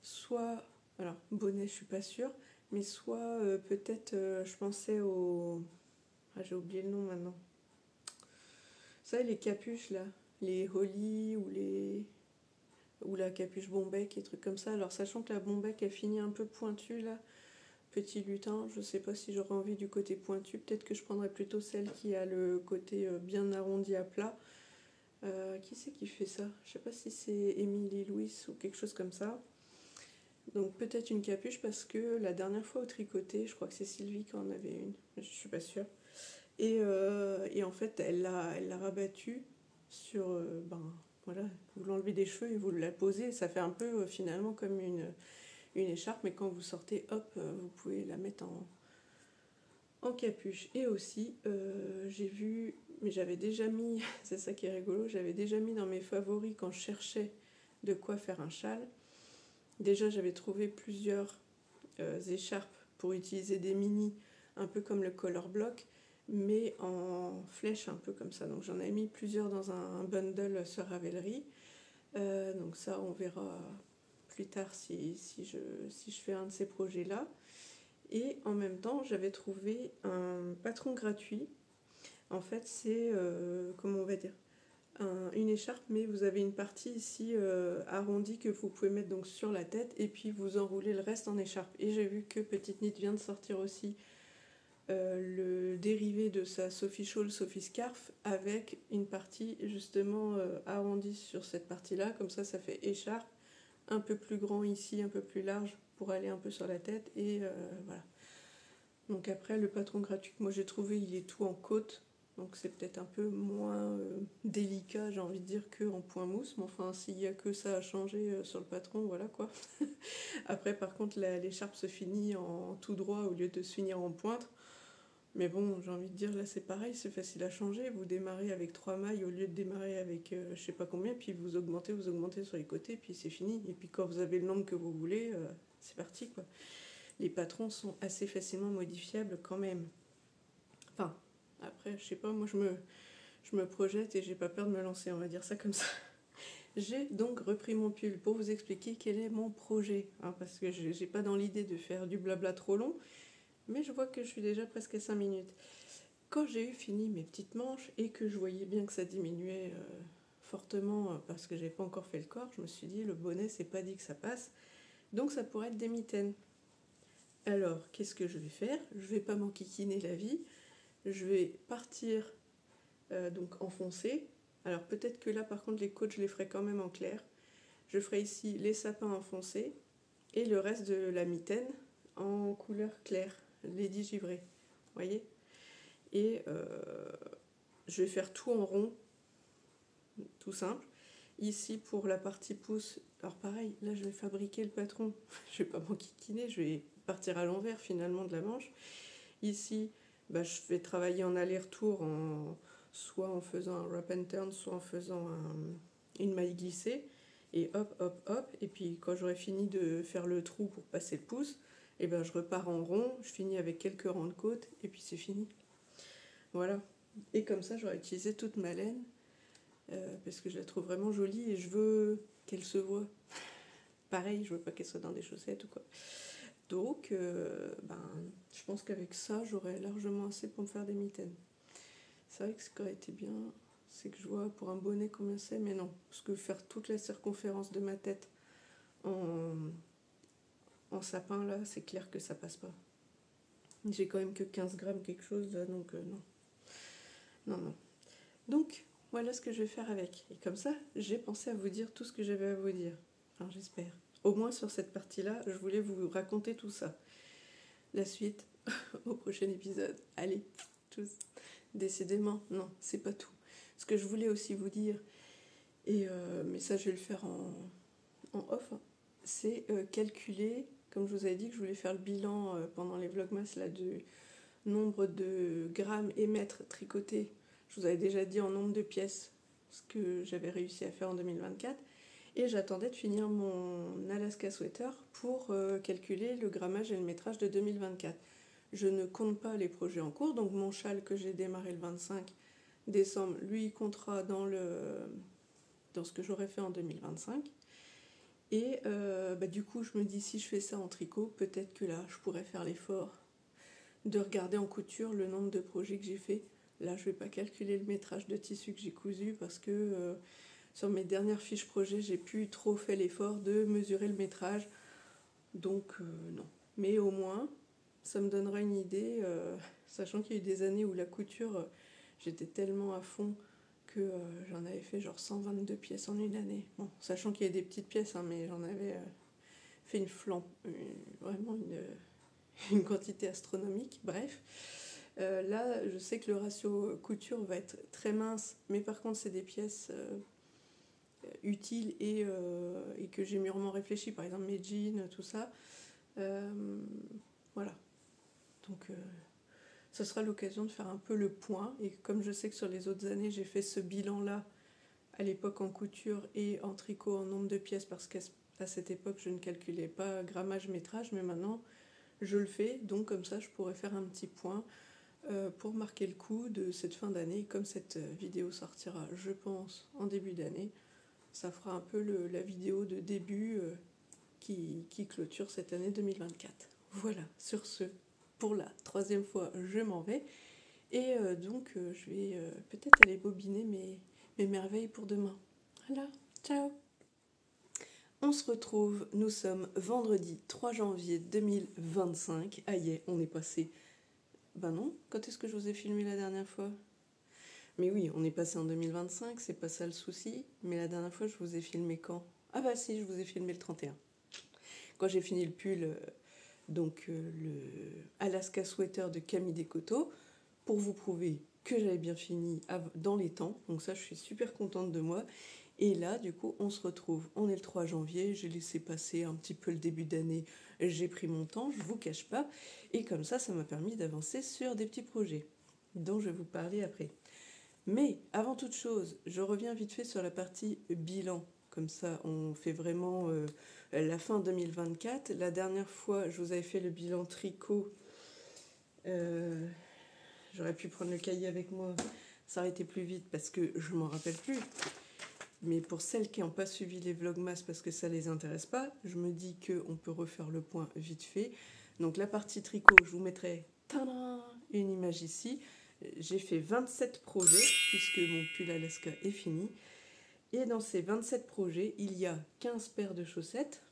soit... Alors, bonnet, je suis pas sûre, mais soit peut-être, je pensais au... Ah, j'ai oublié le nom maintenant. Vous savez, les capuches, là, les holly ou la capuche bombec et trucs comme ça. Alors, sachant que la bombec, elle finit un peu pointue, là, petit lutin, je sais pas si j'aurais envie du côté pointu. Peut-être que je prendrais plutôt celle qui a le côté bien arrondi à plat. Qui c'est qui fait ça? Je sais pas si c'est Émilie Louis ou quelque chose comme ça. Donc peut-être une capuche parce que la dernière fois au tricoté, je crois que c'est Sylvie qui en avait une, je suis pas sûre. Et en fait, elle l'a rabattue sur, voilà, vous l'enlevez des cheveux et vous la posez, ça fait un peu finalement comme une écharpe, mais quand vous sortez, hop, vous pouvez la mettre en capuche. Et aussi, j'ai vu, mais j'avais déjà mis, c'est ça qui est rigolo, j'avais déjà mis dans mes favoris quand je cherchais de quoi faire un châle. Déjà, j'avais trouvé plusieurs écharpes pour utiliser des mini, un peu comme le color block, mais en flèche un peu comme ça. Donc j'en ai mis plusieurs dans un bundle sur Ravelry. Donc ça, on verra plus tard si je fais un de ces projets-là. Et en même temps, j'avais trouvé un patron gratuit. En fait, c'est, comment on va dire, une écharpe, mais vous avez une partie ici arrondie que vous pouvez mettre donc sur la tête et puis vous enroulez le reste en écharpe. Et j'ai vu que Petite Knit vient de sortir aussi le dérivé de sa Sophie Shawl, Sophie Scarf, avec une partie justement arrondie sur cette partie-là. Comme ça fait écharpe, un peu plus grand ici, un peu plus large pour aller un peu sur la tête. Et voilà. Donc après, le patron gratuit que moi j'ai trouvé, il est tout en côte. Donc c'est peut-être un peu moins délicat, j'ai envie de dire, qu'en point mousse. Mais enfin, s'il n'y a que ça à changer sur le patron, voilà quoi. Après, par contre, l'écharpe se finit en tout droit au lieu de se finir en pointe. Mais bon, j'ai envie de dire, là c'est pareil, c'est facile à changer. Vous démarrez avec 3 mailles au lieu de démarrer avec je sais pas combien, puis vous augmentez sur les côtés, puis c'est fini. Et puis quand vous avez le nombre que vous voulez, c'est parti quoi. Les patrons sont assez facilement modifiables quand même. Enfin, après, je sais pas, moi je me projette et j'ai pas peur de me lancer, on va dire ça comme ça. J'ai donc repris mon pull pour vous expliquer quel est mon projet, hein, parce que j'ai pas dans l'idée de faire du blabla trop long, mais je vois que je suis déjà presque à 5 minutes. Quand j'ai eu fini mes petites manches et que je voyais bien que ça diminuait fortement parce que j'avais pas encore fait le corps, je me suis dit le bonnet c'est pas dit que ça passe, donc ça pourrait être des mitaines. Alors qu'est-ce que je vais faire? Je vais pas m'enquiquiner la vie, je vais partir donc enfoncé. Alors peut-être que là par contre les côtes je les ferai quand même en clair. Je ferai ici les sapins enfoncés et le reste de la mitaine en couleur claire, Lady Givré, vous voyez. Et je vais faire tout en rond, tout simple. Ici pour la partie pouce, alors pareil, là je vais fabriquer le patron, je vais pas m'enquiquiner, je vais partir à l'envers finalement de la manche. Ici, je vais travailler en aller-retour, soit en faisant un wrap and turn, soit en faisant une maille glissée, et hop, hop, hop, et puis quand j'aurai fini de faire le trou pour passer le pouce, et je repars en rond, je finis avec quelques rangs de côte, et puis c'est fini. Voilà. Et comme ça, j'aurai utilisé toute ma laine, parce que je la trouve vraiment jolie, et je veux qu'elle se voie. Pareil, je veux pas qu'elle soit dans des chaussettes ou quoi. Donc, je pense qu'avec ça, j'aurais largement assez pour me faire des mitaines. C'est vrai que ce qui aurait été bien, c'est que je vois pour un bonnet combien c'est, mais non. Parce que faire toute la circonférence de ma tête en sapin, là, c'est clair que ça passe pas. J'ai quand même que 15 grammes quelque chose, là, donc non. Non. Donc, voilà ce que je vais faire avec. Et comme ça, j'ai pensé à vous dire tout ce que j'avais à vous dire. Enfin, j'espère. Au moins sur cette partie-là, je voulais vous raconter tout ça. La suite au prochain épisode. Allez, tous. Décidément, non, c'est pas tout. Ce que je voulais aussi vous dire, mais ça je vais le faire en off, hein, c'est calculer, comme je vous avais dit que je voulais faire le bilan pendant les vlogmas là, du nombre de grammes et mètres tricotés. Je vous avais déjà dit en nombre de pièces ce que j'avais réussi à faire en 2024. Et j'attendais de finir mon Alaska Sweater pour calculer le grammage et le métrage de 2024. Je ne compte pas les projets en cours, donc mon châle que j'ai démarré le 25 décembre, lui, il comptera dans ce que j'aurais fait en 2025. Et du coup, je me dis, si je fais ça en tricot, peut-être que là, je pourrais faire l'effort de regarder en couture le nombre de projets que j'ai fait. Là, je ne vais pas calculer le métrage de tissu que j'ai cousu parce que sur mes dernières fiches projets, j'ai plus trop fait l'effort de mesurer le métrage. Donc, non. Mais au moins, ça me donnera une idée, sachant qu'il y a eu des années où la couture, j'étais tellement à fond que j'en avais fait genre 122 pièces en une année. Bon, sachant qu'il y a des petites pièces, hein, mais j'en avais fait vraiment une quantité astronomique, bref. Là, je sais que le ratio couture va être très mince, mais par contre, c'est des pièces utiles et que j'ai mûrement réfléchi. Par exemple, mes jeans, tout ça. Voilà. Donc, ce sera l'occasion de faire un peu le point. Et comme je sais que sur les autres années, j'ai fait ce bilan-là, à l'époque en couture et en tricot en nombre de pièces, parce qu'à cette époque, je ne calculais pas grammage, métrage, mais maintenant, je le fais. Donc, comme ça, je pourrais faire un petit point pour marquer le coup de cette fin d'année. Comme cette vidéo sortira, je pense, en début d'année, ça fera un peu la vidéo de début qui clôture cette année 2024. Voilà, sur ce, pour la 3e fois, je m'en vais. Et donc, je vais peut-être aller bobiner mes merveilles pour demain. Voilà, ciao! On se retrouve, nous sommes vendredi 3 janvier 2025. Ah yeah, on est passé... Ben non, quand est-ce que je vous ai filmé la dernière fois? Mais oui, on est passé en 2025, c'est pas ça le souci. Mais la dernière fois, je vous ai filmé quand? Ah bah si, je vous ai filmé le 31. Quand j'ai fini le pull, le Alaska Sweater de Camille Descoteaux, pour vous prouver que j'avais bien fini dans les temps. Donc ça, je suis super contente de moi. Et là, du coup, on se retrouve. On est le 3 janvier, j'ai laissé passer un petit peu le début d'année. J'ai pris mon temps, je vous cache pas. Et comme ça m'a permis d'avancer sur des petits projets dont je vais vous parler après. Mais avant toute chose, je reviens vite fait sur la partie bilan. Comme ça, on fait vraiment la fin 2024. La dernière fois, je vous avais fait le bilan tricot. J'aurais pu prendre le cahier avec moi. Ça aurait été plus vite parce que je m'en rappelle plus. Mais pour celles qui n'ont pas suivi les vlogmas parce que ça ne les intéresse pas, je me dis qu'on peut refaire le point vite fait. Donc la partie tricot, je vous mettrai une image ici. J'ai fait 27 projets puisque mon pull Alaska est fini. Et dans ces 27 projets, il y a 15 paires de chaussettes,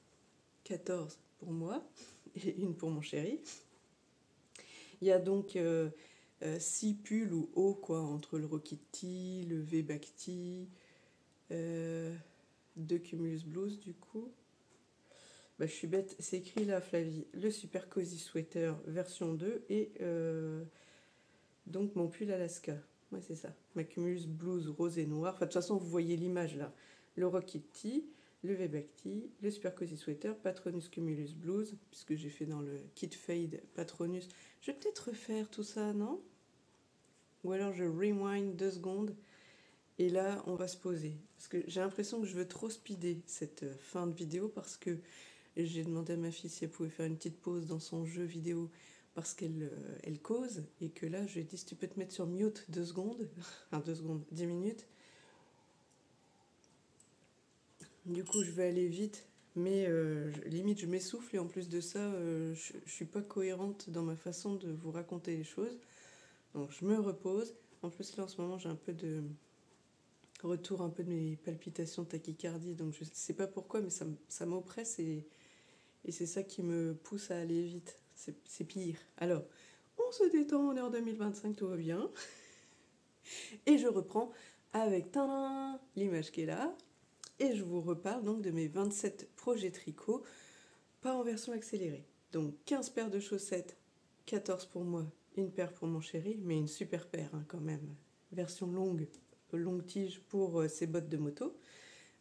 14 pour moi et une pour mon chéri. Il y a donc 6 pulls ou hauts quoi, entre le Rocket Tee, le V-Back Tee, 2 Cumulus Blues du coup. Bah, je suis bête, c'est écrit là Flavie, le Super Cozy Sweater version 2 et donc mon pull Alaska. Ouais c'est ça, ma Cumulus Blues rose et noir. Enfin de toute façon vous voyez l'image là. Le Rocket Tee, le V-Back Tee, le Super Cozy Sweater, Patronus Cumulus Blues, puisque j'ai fait dans le kit fade Patronus. Je vais peut-être refaire tout ça, non? Ou alors je rewind 2 secondes. Et là, on va se poser. Parce que j'ai l'impression que je veux trop speeder cette fin de vidéo parce que j'ai demandé à ma fille si elle pouvait faire une petite pause dans son jeu vidéo parce qu'elle cause. Et que là, je lui ai dit si tu peux te mettre sur mute 2 secondes. Enfin 2 secondes, 10 minutes. Du coup, je vais aller vite. Mais limite, je m'essouffle et en plus de ça, je suis pas cohérente dans ma façon de vous raconter les choses. Donc, je me repose. En plus, là, en ce moment, j'ai un peu de... retour un peu de mes palpitations, tachycardie, donc je sais pas pourquoi, mais ça m'oppresse et c'est ça qui me pousse à aller vite. C'est pire. Alors, on se détend, on est en 2025, tout va bien. Et je reprends avec l'image qui est là. Et je vous reparle donc de mes 27 projets tricot, pas en version accélérée. Donc 15 paires de chaussettes, 14 pour moi, une paire pour mon chéri, mais une super paire hein, quand même. Version longue tige pour ses bottes de moto.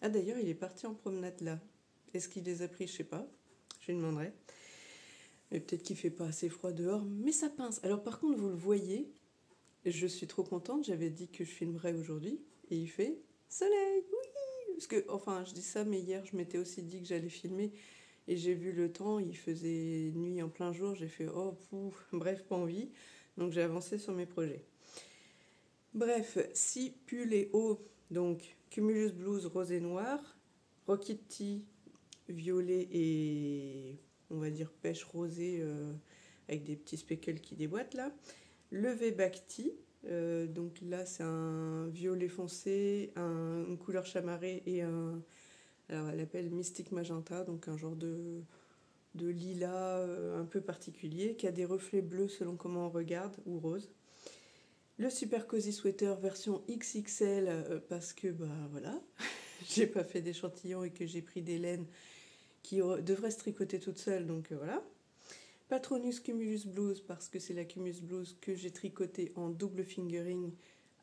Ah d'ailleurs, il est parti en promenade là. Est-ce qu'il les a pris? Je sais pas. Je lui demanderai. Mais peut-être qu'il fait pas assez froid dehors, mais ça pince. Alors par contre, vous le voyez, je suis trop contente. J'avais dit que je filmerais aujourd'hui et il fait soleil. Oui. Parce que enfin, je dis ça, mais hier, je m'étais aussi dit que j'allais filmer et j'ai vu le temps. Il faisait nuit en plein jour. J'ai fait oh pouf. Bref, pas envie. Donc j'ai avancé sur mes projets. Bref, 6 pulls et hauts, donc Cumulus Blues rose et noir, Rocket Tee violet et on va dire pêche rosée avec des petits speckles qui déboîtent là, le V-Back Tee, donc là c'est un violet foncé, une couleur chamarrée et alors elle appelle Mystic Magenta, donc un genre de lilas un peu particulier qui a des reflets bleus selon comment on regarde ou rose. Le Super Cozy Sweater version XXL parce que bah voilà, j'ai pas fait d'échantillon et que j'ai pris des laines qui devrait se tricoter toute seule, donc voilà. Patronus Cumulus Blues, parce que c'est la Cumulus Blues que j'ai tricoté en double fingering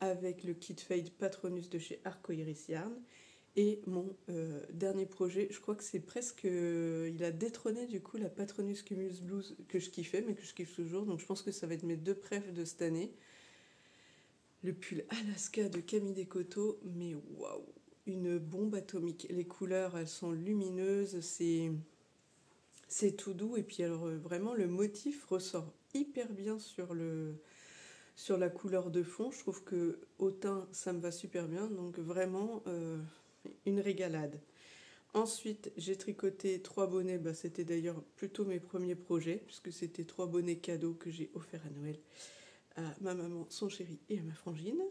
avec le kit fade Patronus de chez Arcoiris Yarn. Et mon dernier projet, je crois que c'est presque... il a détrôné du coup la Patronus Cumulus Blues que je kiffais, mais que je kiffe toujours. Donc je pense que ça va être mes 2 préfs de cette année. Le pull Alaska de Camille Descoteaux, mais waouh, une bombe atomique. Les couleurs, elles sont lumineuses, c'est tout doux. Et puis alors vraiment, le motif ressort hyper bien sur la couleur de fond. Je trouve que au teint, ça me va super bien. Donc vraiment, une régalade. Ensuite, j'ai tricoté 3 bonnets. Bah, c'était d'ailleurs plutôt mes premiers projets, puisque c'était 3 bonnets cadeaux que j'ai offerts à Noël à ma maman, son chéri et à ma frangine.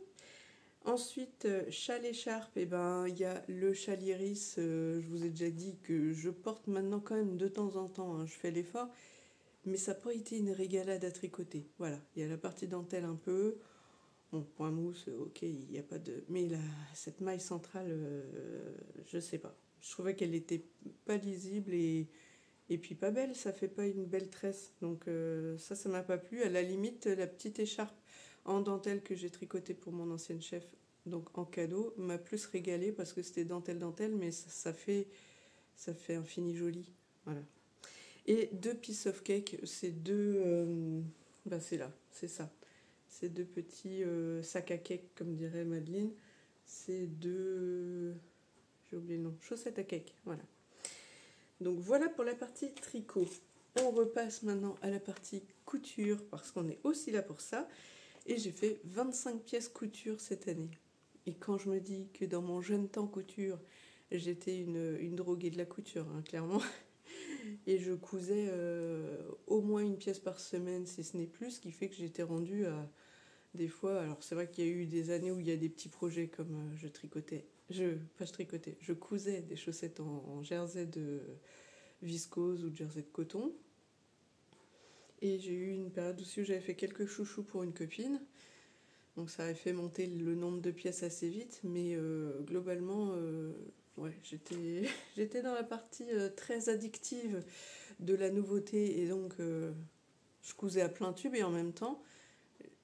Ensuite, châle écharpe, et ben il y a le châle iris, je vous ai déjà dit que je porte maintenant quand même de temps en temps, hein, je fais l'effort, mais ça n'a pas été une régalade à tricoter. Voilà, il y a la partie dentelle un peu, bon, point mousse, ok, il n'y a pas de... Mais cette maille centrale, je sais pas. Je trouvais qu'elle était pas lisible et puis pas belle, ça fait pas une belle tresse. Donc ça m'a pas plu. À la limite, la petite écharpe en dentelle que j'ai tricotée pour mon ancienne chef, donc en cadeau, m'a plus régalée parce que c'était dentelle, mais ça fait un fini joli. Voilà. Et 2 piece of cake, c'est 2... c'est là, c'est ça. C'est 2 petits sacs à cake, comme dirait Madeleine. C'est 2... J'ai oublié le nom. Chaussettes à cake, voilà. Donc voilà pour la partie tricot. On repasse maintenant à la partie couture parce qu'on est aussi là pour ça. Et j'ai fait 25 pièces couture cette année. Et quand je me dis que dans mon jeune temps couture, j'étais une droguée de la couture, hein, clairement. Et je cousais au moins 1 pièce par semaine, si ce n'est plus, ce qui fait que j'étais rendue à des fois... Alors c'est vrai qu'il y a eu des années où il y a des petits projets comme je cousais des chaussettes en jersey de viscose ou de jersey de coton. Et j'ai eu une période aussi où j'avais fait quelques chouchous pour une copine. Donc ça avait fait monter le nombre de pièces assez vite. Mais globalement, ouais, j'étais dans la partie très addictive de la nouveauté. Et donc je cousais à plein tube et en même temps,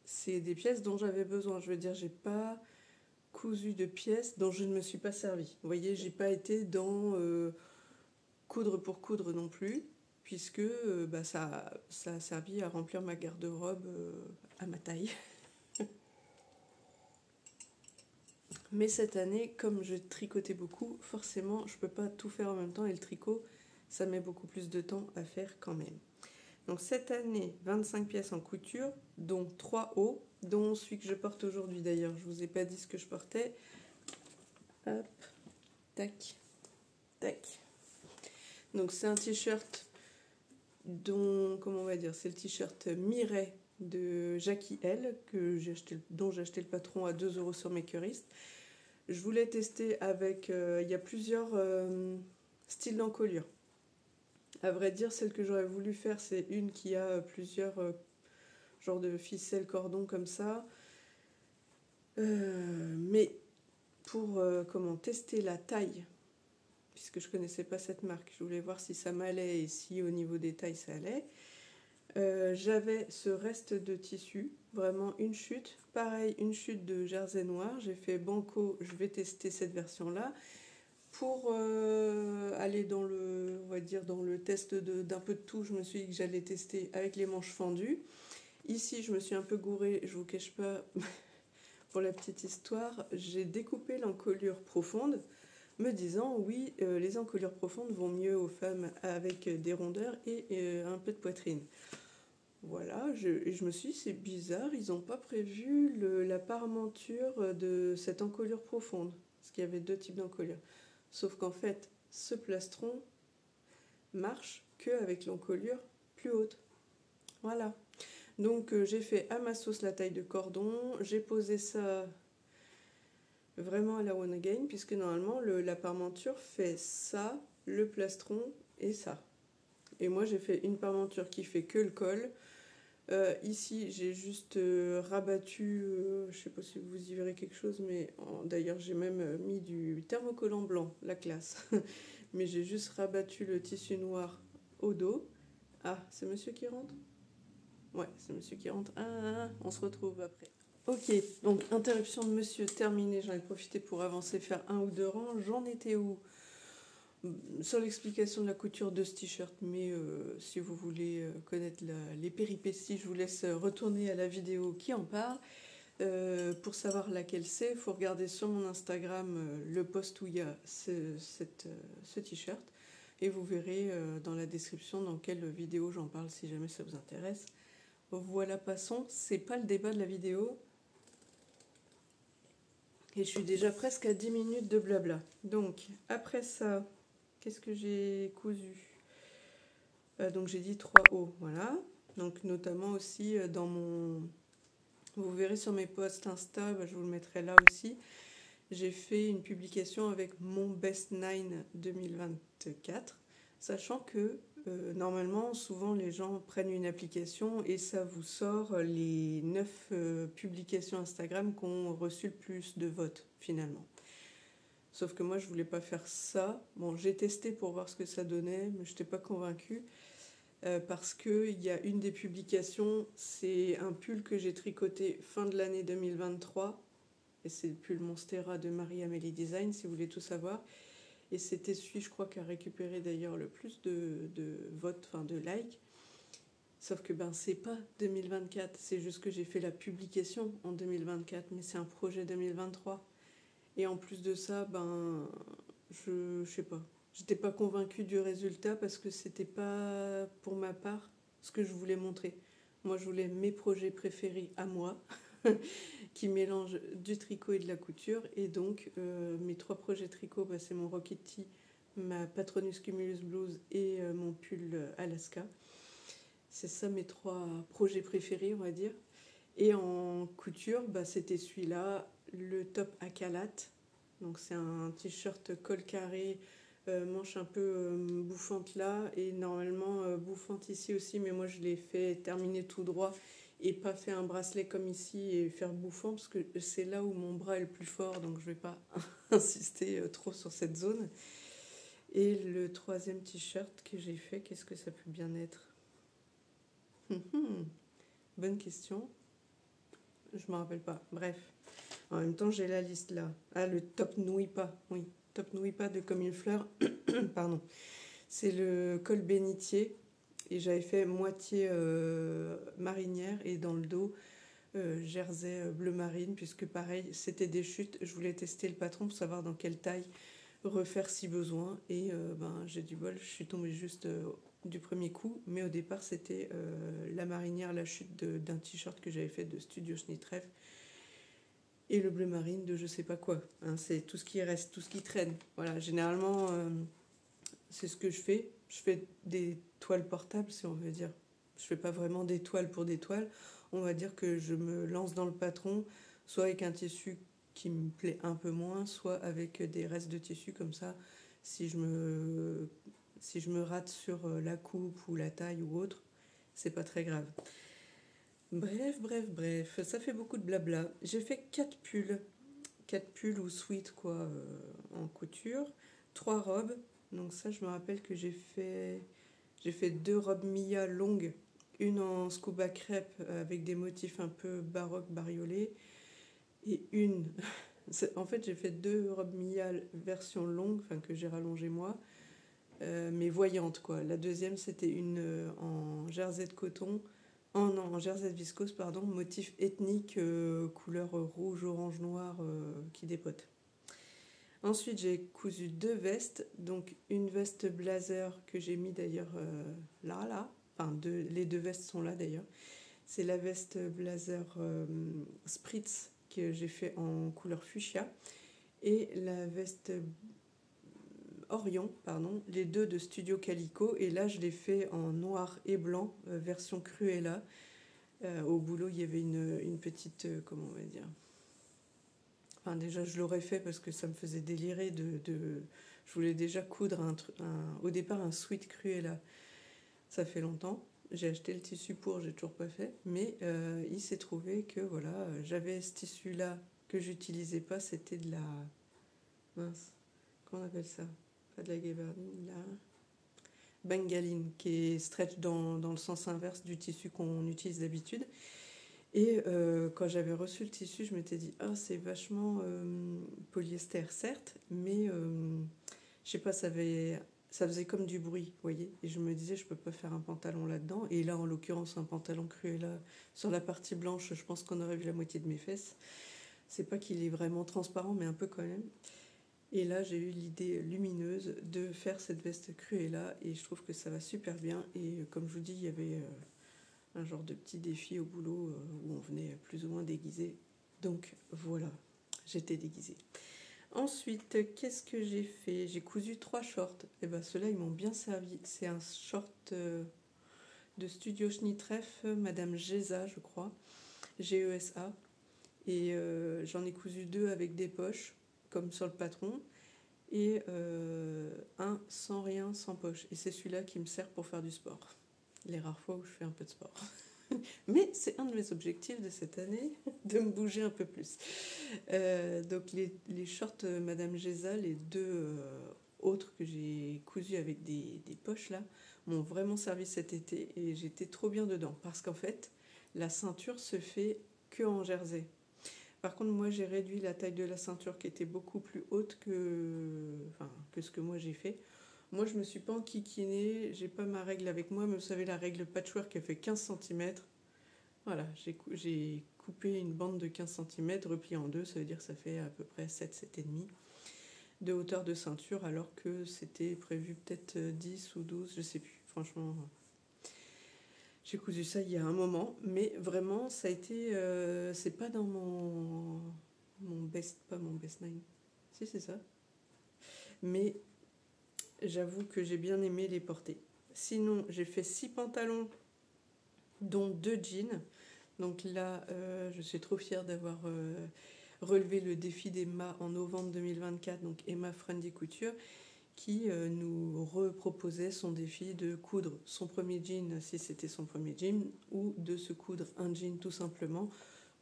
c'est des pièces dont j'avais besoin. Je veux dire, j'ai pas cousu de pièces dont je ne me suis pas servie. Vous voyez, j'ai pas été dans coudre pour coudre non plus, puisque ça a servi à remplir ma garde-robe à ma taille. Mais cette année, comme je tricotais beaucoup, forcément, je peux pas tout faire en même temps et le tricot, ça met beaucoup plus de temps à faire quand même. Donc cette année, 25 pièces en couture, dont 3 hauts, dont celui que je porte aujourd'hui d'ailleurs. Je vous ai pas dit ce que je portais. Hop, tac, tac. Donc c'est un t-shirt comment on va dire, c'est le t-shirt Mireille de Jackie L, dont j'ai acheté le patron à 2 € sur Makerist. Je voulais tester avec, il y a plusieurs styles d'encolure. À vrai dire, celle que j'aurais voulu faire, c'est une qui a plusieurs genres de ficelles, cordons comme ça. Mais pour tester la taille, puisque je connaissais pas cette marque, je voulais voir si ça m'allait et si au niveau des tailles ça allait. J'avais ce reste de tissu, vraiment une chute, pareil, une chute de jersey noir. J'ai fait banco, je vais tester cette version là pour aller dans on va dire dans le test d'un peu de tout. Je me suis dit que j'allais tester avec les manches fendues. Ici je me suis un peu gourée, je vous cache pas. Pour la petite histoire, j'ai découpé l'encolure profonde, me disant oui, les encolures profondes vont mieux aux femmes avec des rondeurs et un peu de poitrine. Voilà, je me suis dit c'est bizarre, ils n'ont pas prévu la parmenture de cette encolure profonde, parce qu'il y avait 2 types d'encolure. Sauf qu'en fait, ce plastron marche qu'avec l'encolure plus haute. Voilà. Donc j'ai fait à ma sauce la taille de cordon, j'ai posé ça vraiment à la one again, puisque normalement la parmenture fait ça, le plastron et ça. Et moi j'ai fait une parmenture qui fait que le col, Ici, j'ai juste rabattu, je sais pas si vous y verrez quelque chose, mais d'ailleurs j'ai même mis du thermocollant blanc, la classe. Mais j'ai juste rabattu le tissu noir au dos. Ah, c'est monsieur qui rentre? Ouais, c'est monsieur qui rentre. On se retrouve après. Ok, donc interruption de monsieur terminée. J'en ai profité pour avancer, faire 1 ou 2 rangs. J'en étais où? Sur l'explication de la couture de ce t-shirt, mais si vous voulez connaître les péripéties, je vous laisse retourner à la vidéo qui en parle. Pour savoir laquelle c'est, il faut regarder sur mon Instagram le post où il y a ce t-shirt et vous verrez dans la description dans quelle vidéo j'en parle si jamais ça vous intéresse. Voilà, passons. C'est pas le débat de la vidéo. Et je suis déjà presque à 10 minutes de blabla. Donc, après ça, qu'est-ce que j'ai cousu? Donc, j'ai dit 3 hauts, voilà. Donc, notamment aussi dans mon... Vous verrez sur mes posts Insta, je vous le mettrai là aussi. J'ai fait une publication avec mon Best 9 2024, sachant que normalement, souvent les gens prennent une application et ça vous sort les 9 publications Instagram qui ont reçu le plus de votes finalement. Sauf que moi, je voulais pas faire ça. Bon, j'ai testé pour voir ce que ça donnait, mais je n'étais pas convaincue. Parce qu'il y a une des publications, c'est un pull que j'ai tricoté fin de l'année 2023. Et c'est le pull Monstera de Marie-Amélie Design, si vous voulez tout savoir. Et c'était celui, je crois, qui a récupéré d'ailleurs le plus de votes, enfin de likes. Sauf que c'est pas 2024, c'est juste que j'ai fait la publication en 2024, mais c'est un projet 2023. Et en plus de ça, je sais pas. J'étais pas convaincue du résultat parce que c'était pas pour ma part ce que je voulais montrer. Moi, je voulais mes projets préférés à moi, qui mélangent du tricot et de la couture. Et donc, mes 3 projets tricot, c'est mon Rocket Tee, ma Patronus Cumulus Blues et mon pull Alaska. C'est ça mes 3 projets préférés, on va dire. Et en couture, c'était celui-là, le top à calates. Donc c'est un t-shirt col carré, manche un peu bouffante là, et normalement bouffante ici aussi, mais moi je l'ai fait terminer tout droit et pas fait un bracelet comme ici et faire bouffant, parce que c'est là où mon bras est le plus fort, donc je vais pas insister trop sur cette zone. Et le 3e t-shirt que j'ai fait, qu'est-ce que ça peut bien être? Bonne question. Je me rappelle pas. Bref. En même temps, j'ai la liste là. Ah, le top nouille pas. Oui, top nouille pas de Comme une fleur. Pardon. C'est le col bénitier. Et j'avais fait moitié marinière et dans le dos, jersey bleu marine. Puisque pareil, c'était des chutes. Je voulais tester le patron pour savoir dans quelle taille refaire si besoin. Et j'ai du bol. Je suis tombée juste du premier coup. Mais au départ, c'était la marinière, la chute d'un t-shirt que j'avais fait de Studio Schnittreff. Et le bleu marine de je sais pas quoi. C'est tout ce qui reste, tout ce qui traîne. Voilà, généralement, c'est ce que je fais. Je fais des toiles portables, si on veut dire. Je fais pas vraiment des toiles pour des toiles. On va dire que je me lance dans le patron, soit avec un tissu qui me plaît un peu moins, soit avec des restes de tissu comme ça. Si je me rate sur la coupe ou la taille ou autre, c'est pas très grave. Bref, ça fait beaucoup de blabla. J'ai fait 4 pulls. 4 pulls ou sweats, quoi, en couture. 3 robes. Donc ça, je me rappelle que j'ai fait 2 robes Mia longues. Une en scuba crêpe avec des motifs un peu baroque, bariolés. Et une... En fait, j'ai fait 2 robes Mia version longue, enfin que j'ai rallongée moi. Mais voyantes, quoi. La deuxième, c'était une en jersey de coton. En jersey de viscose, pardon, motif ethnique, couleur rouge, orange, noir, qui dépote. Ensuite, j'ai cousu 2 vestes, donc une veste blazer que j'ai mis d'ailleurs là. Enfin, les 2 vestes sont là d'ailleurs. C'est la veste blazer Spritz que j'ai fait en couleur fuchsia et la veste Orion, pardon, les 2 de Studio Calico, et là je l'ai fait en noir et blanc, version Cruella. Au boulot, il y avait une petite, comment on va dire, enfin déjà je l'aurais fait parce que ça me faisait délirer je voulais déjà coudre au départ un sweat Cruella, ça fait longtemps, J'ai acheté le tissu pour, j'ai toujours pas fait. Mais il s'est trouvé que voilà, j'avais ce tissu-là que j'utilisais pas. C'était de la... Mince, comment on appelle ça? Pas de la gabardine, la bengaline, qui est stretch dans le sens inverse du tissu qu'on utilise d'habitude. Et quand j'avais reçu le tissu, je m'étais dit, ah, c'est vachement polyester, certes, mais je sais pas, ça faisait comme du bruit, vous voyez. Et je me disais, je peux pas faire un pantalon là-dedans. Et là, en l'occurrence, un pantalon Cruella, sur la partie blanche, je pense qu'on aurait vu la moitié de mes fesses. C'est pas qu'il est vraiment transparent, mais un peu quand même. Et là, j'ai eu l'idée lumineuse de faire cette veste Cruella, et je trouve que ça va super bien. Et comme je vous dis, il y avait un genre de petit défi au boulot où on venait plus ou moins déguisé. Donc voilà, j'étais déguisée. Ensuite, qu'est-ce que j'ai fait? J'ai cousu 3 shorts. Et ben ceux-là, ils m'ont bien servi. C'est un short de Studio Schnittreff, Madame Gesa, je crois. Gesa. Et j'en ai cousu 2 avec des poches, comme sur le patron. Et un sans rien, sans poche. Et c'est celui-là qui me sert pour faire du sport. Les rares fois où je fais un peu de sport. Mais c'est un de mes objectifs de cette année, de me bouger un peu plus. Donc les shorts Madame Gesa, les 2 autres que j'ai cousus avec des poches là, m'ont vraiment servi cet été et j'étais trop bien dedans. Parce qu'en fait, la ceinture se fait que en jersey. Par contre, moi j'ai réduit la taille de la ceinture qui était beaucoup plus haute que ce que moi j'ai fait. Moi, je me suis pas enquiquinée, j'ai pas ma règle avec moi, mais vous savez, la règle patchwork, elle fait 15 cm. Voilà, j'ai coupé une bande de 15 cm, repliée en 2, ça veut dire que ça fait à peu près 7,5 de hauteur de ceinture, alors que c'était prévu peut-être 10 ou 12, je sais plus. Franchement, j'ai cousu ça il y a un moment, mais vraiment, ça a été... c'est pas dans pas mon best 9. Si, c'est ça. Mais j'avoue que j'ai bien aimé les porter. Sinon, j'ai fait 6 pantalons, dont 2 jeans. Donc là, je suis trop fière d'avoir relevé le défi d'Emma en novembre 2024, donc Emma Friendly Couture, qui nous reproposait son défi de coudre son premier jean, si c'était son premier jean, ou de se coudre un jean tout simplement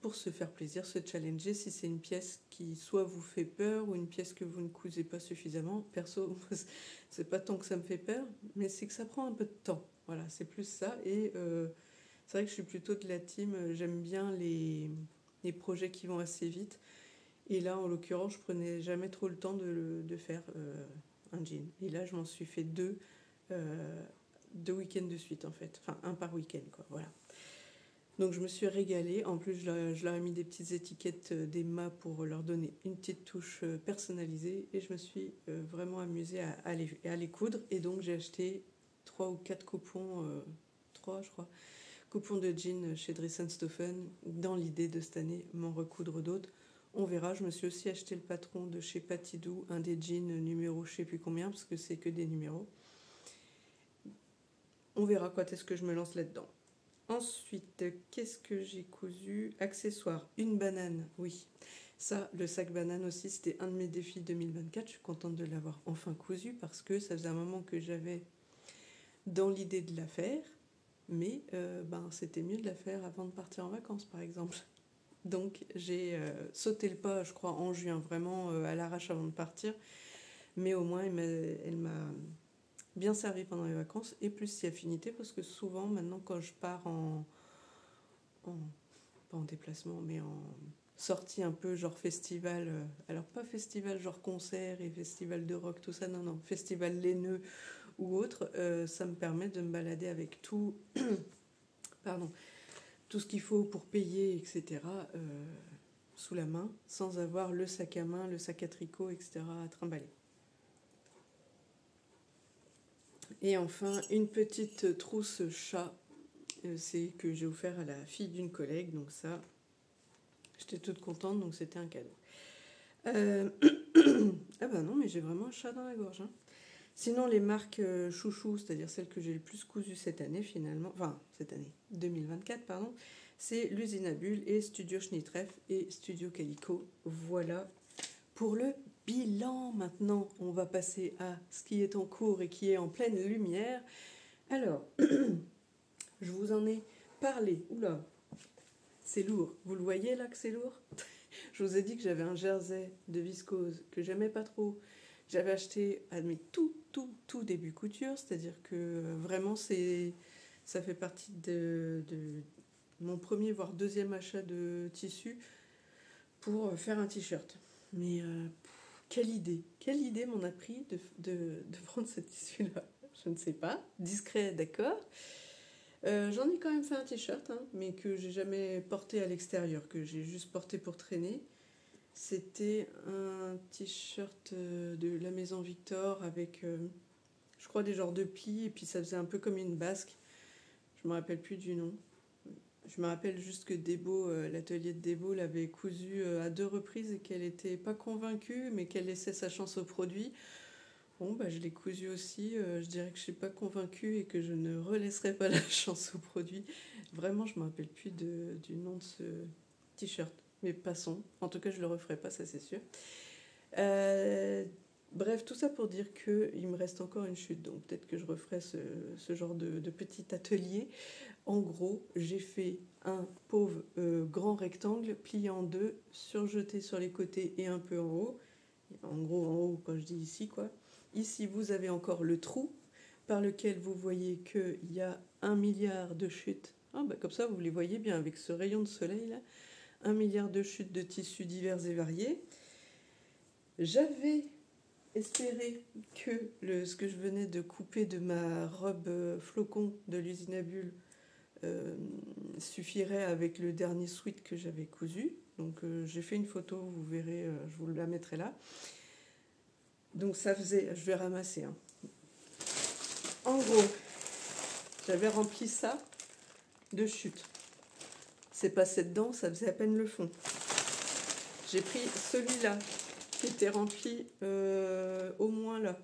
pour se faire plaisir, se challenger si c'est une pièce qui soit vous fait peur ou une pièce que vous ne cousez pas suffisamment. Perso, c'est pas tant que ça me fait peur, mais c'est que ça prend un peu de temps. Voilà, c'est plus ça. Et c'est vrai que je suis plutôt de la team, j'aime bien les projets qui vont assez vite. Et là, en l'occurrence, je prenais jamais trop le temps de faire un jean. Et là, je m'en suis fait 2 week-ends de suite, en fait. Enfin, un par week-end, quoi. Voilà. Donc, je me suis régalée. En plus, je leur ai mis des petites étiquettes d'Emma pour leur donner une petite touche personnalisée. Et je me suis vraiment amusée à les coudre. Et donc, j'ai acheté 3 ou 4 coupons, 3, je crois, coupons de jeans chez Dressenstoffen, dans l'idée de cette année m'en recoudre d'autres. On verra. Je me suis aussi acheté le patron de chez Patidou, un des jeans numéro je sais plus combien, parce que c'est que des numéros. On verra quand est-ce que je me lance là-dedans. Ensuite, qu'est-ce que j'ai cousu? Accessoires, une banane, oui. Ça, le sac banane aussi, c'était un de mes défis 2024. Je suis contente de l'avoir enfin cousu parce que ça faisait un moment que j'avais dans l'idée de la faire. Mais c'était mieux de la faire avant de partir en vacances, par exemple. Donc j'ai sauté le pas, je crois, en juin, vraiment à l'arrache avant de partir. Mais au moins, elle m'a bien servi pendant les vacances, et plus si affinité, parce que souvent, maintenant, quand je pars pas en déplacement, mais en sortie un peu genre festival, alors pas festival genre concert et festival de rock, tout ça, non, festival laineux ou autre, ça me permet de me balader avec tout, pardon, tout ce qu'il faut pour payer, etc., sous la main, sans avoir le sac à main, le sac à tricot, etc., à trimballer. Et enfin, une petite trousse chat, c'est que j'ai offert à la fille d'une collègue, donc ça, j'étais toute contente, donc c'était un cadeau. Ah bah non, mais j'ai vraiment un chat dans la gorge, hein. Sinon, les marques chouchou, c'est-à-dire celles que j'ai le plus cousues cette année, finalement, enfin, cette année, 2024, pardon, c'est l'usine à bulles et Studio Schnittreff et Studio Calico. Voilà pour le bilan. Maintenant, on va passer à ce qui est en cours et qui est en pleine lumière. Alors, je vous en ai parlé. Oula, c'est lourd. Vous le voyez là que c'est lourd? Je vous ai dit que j'avais un jersey de viscose que j'aimais pas trop. J'avais acheté à mes tout début couture, c'est-à-dire que vraiment ça fait partie de mon premier voire deuxième achat de tissu pour faire un t-shirt. Mais quelle idée m'en a pris de prendre ce tissu-là? Je ne sais pas, discret d'accord. J'en ai quand même fait un t-shirt, hein, mais que j'ai jamais porté à l'extérieur, que j'ai juste porté pour traîner. C'était un t-shirt de la maison Victor avec, je crois, des genres de plis, et puis ça faisait un peu comme une basque. Je me rappelle plus du nom. Je me rappelle juste que Débo, l'atelier de Débo l'avait cousu à 2 reprises et qu'elle n'était pas convaincue, mais qu'elle laissait sa chance au produit. Bon, bah, je l'ai cousu aussi. Je dirais que je ne suis pas convaincue et que je ne relaisserai pas la chance au produit. Vraiment, je ne me rappelle plus du nom de ce t-shirt. Mais passons. En tout cas, je ne le referai pas, ça c'est sûr. Bref, tout ça pour dire qu'il me reste encore une chute. Donc peut-être que je referai ce genre de petit atelier. En gros, j'ai fait un pauvre grand rectangle plié en deux, surjeté sur les côtés et un peu en haut. En gros, en haut, quand je dis ici, quoi. Ici, vous avez encore le trou par lequel vous voyez qu'il y a 1 milliard de chutes. Ah, bah, comme ça, vous les voyez bien avec ce rayon de soleil là. 1 milliard de chutes de tissus divers et variés. J'avais espéré que ce que je venais de couper de ma robe flocon de l'usine à bulles suffirait avec le dernier sweat que j'avais cousu. Donc j'ai fait une photo, vous verrez, je vous la mettrai là. Donc ça faisait, je vais ramasser. Hein. En gros, j'avais rempli ça de chutes. C'est passé dedans, ça faisait à peine le fond. J'ai pris celui-là qui était rempli au moins là.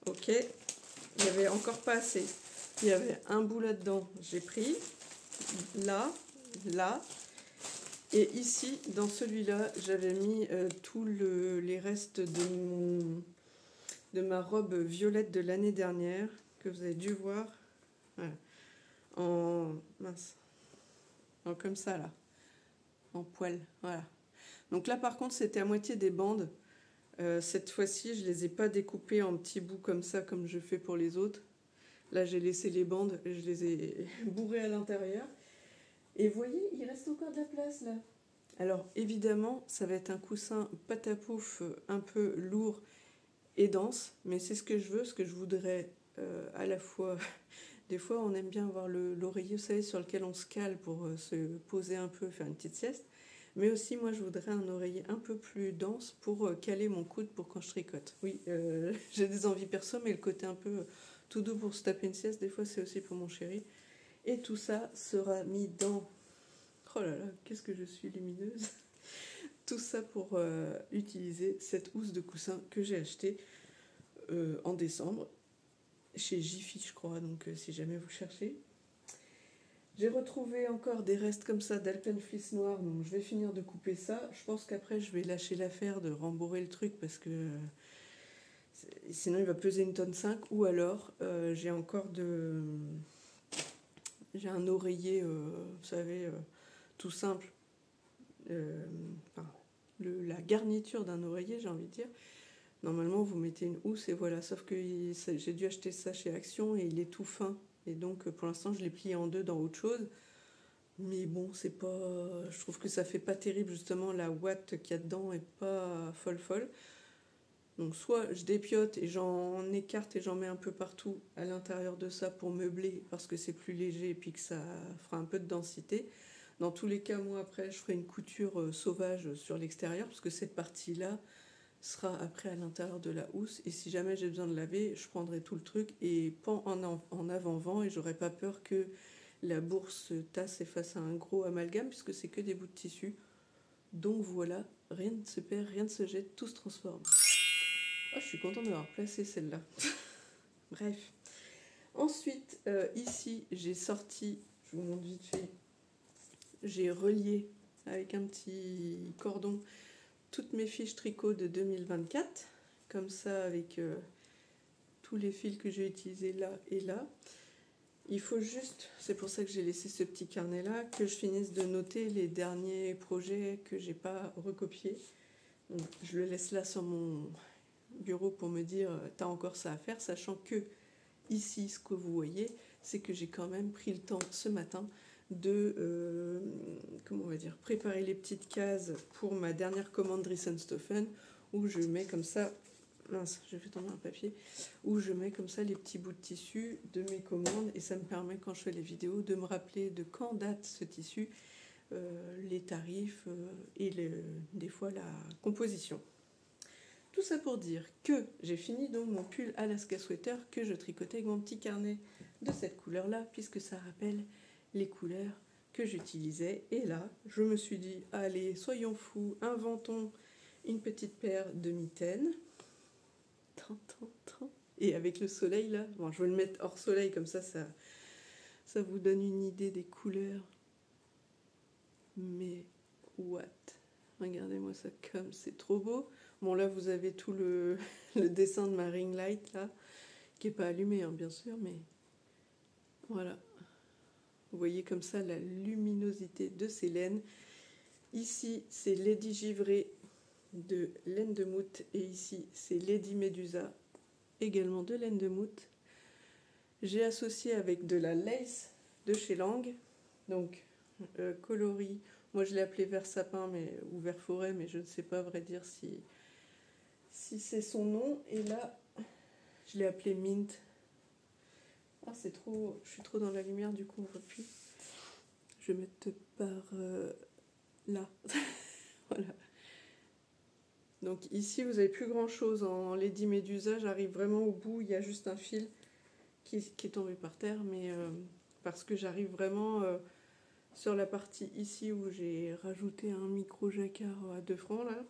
Ok, il n'y avait encore pas assez. Il y avait un bout là-dedans. J'ai pris là, là. Et ici, dans celui-là, j'avais mis tous les restes de ma robe violette de l'année dernière, que vous avez dû voir. Voilà. Mince. Comme ça, là. En poil. Voilà. Donc là, par contre, c'était à moitié des bandes. Cette fois-ci, je ne les ai pas découpées en petits bouts comme ça, comme je fais pour les autres. Là, j'ai laissé les bandes, je les ai bourrées à l'intérieur. Et vous voyez, il reste encore de la place, là. Alors, évidemment, ça va être un coussin patapouf un peu lourd et dense, mais c'est ce que je veux, ce que je voudrais à la fois... Des fois, on aime bien avoir l'oreiller, vous savez, sur lequel on se cale pour se poser un peu, faire une petite sieste. Mais aussi, moi, je voudrais un oreiller un peu plus dense pour caler mon coude pour quand je tricote. Oui, j'ai des envies perso, mais le côté un peu tout doux pour se taper une sieste, des fois, c'est aussi pour mon chéri. Et tout ça sera mis dans... Oh là là, qu'est-ce que je suis lumineuse. Tout ça pour utiliser cette housse de coussin que j'ai achetée en décembre. Chez Jiffy, je crois, donc si jamais vous cherchez. J'ai retrouvé encore des restes comme ça d'Alpenfleece noir, donc je vais finir de couper ça. Je pense qu'après, je vais lâcher l'affaire de rembourrer le truc parce que sinon il va peser 1,5 tonne. Ou alors, j'ai encore j'ai un oreiller, vous savez, tout simple. La garniture d'un oreiller, j'ai envie de dire. Normalement, vous mettez une housse et voilà. Sauf que j'ai dû acheter ça chez Action et il est tout fin. Et donc, pour l'instant, je l'ai plié en deux dans autre chose. Mais bon, c'est pas... Je trouve que ça fait pas terrible, justement. La ouate qu'il y a dedans est pas folle. Donc, soit je dépiote et j'en écarte et j'en mets un peu partout à l'intérieur de ça pour meubler parce que c'est plus léger et puis que ça fera un peu de densité. Dans tous les cas, moi, après, je ferai une couture sauvage sur l'extérieur parce que cette partie-là sera après à l'intérieur de la housse, et si jamais j'ai besoin de laver, je prendrai tout le truc et pends en avant-vent, et j'aurai pas peur que la bourse se tasse et fasse un gros amalgame puisque c'est que des bouts de tissu. Donc voilà, rien ne se perd, rien ne se jette, tout se transforme. Oh, je suis contente d'avoir placé celle-là. Bref. Ensuite, ici, j'ai sorti, je vous montre vite fait, j'ai relié avec un petit cordon toutes mes fiches tricot de 2024, comme ça avec tous les fils que j'ai utilisés là et là. il faut juste, c'est pour ça que j'ai laissé ce petit carnet là, que je finisse de noter les derniers projets que j'ai pas recopiés. Donc, je le laisse là sur mon bureau pour me dire t'as encore ça à faire, sachant que ici ce que vous voyez c'est que j'ai quand même pris le temps ce matin de comment on va dire, préparer les petites cases pour ma dernière commande Driesenstoffen, où je mets comme ça, mince, j'ai fait tomber un papier, où je mets comme ça les petits bouts de tissu de mes commandes, et ça me permet quand je fais les vidéos de me rappeler de quand date ce tissu, les tarifs et des fois la composition. Tout ça pour dire que j'ai fini donc mon pull Alaska Sweater que je tricotais avec mon petit carnet de cette couleur là, puisque ça rappelle les couleurs que j'utilisais. Et là je me suis dit allez, soyons fous, inventons une petite paire de mitaines. Et avec le soleil là, bon, je vais le mettre hors soleil comme ça vous donne une idée des couleurs. Mais what, regardez-moi ça, comme c'est trop beau. Bon là vous avez tout le dessin de ma ring light là, qui n'est pas allumé hein, bien sûr, mais voilà. Vous voyez comme ça la luminosité de ces laines. Ici c'est Lady Givré de laine de moute, et ici c'est Lady Medusa, également de laine de moute. J'ai associé avec de la lace de chez Lang, donc coloris, moi je l'ai appelé vert sapin ou vert forêt, mais je ne sais pas à vrai dire si c'est son nom. Et là je l'ai appelé mint. Ah c'est trop, je suis trop dans la lumière, du coup on voit plus. Je vais mettre par là. Voilà. Donc ici vous avez plus grand chose en Lady Medusa, j'arrive vraiment au bout, il y a juste un fil qui est tombé par terre, mais parce que j'arrive vraiment sur la partie ici où j'ai rajouté un micro jacquard à 2 francs là,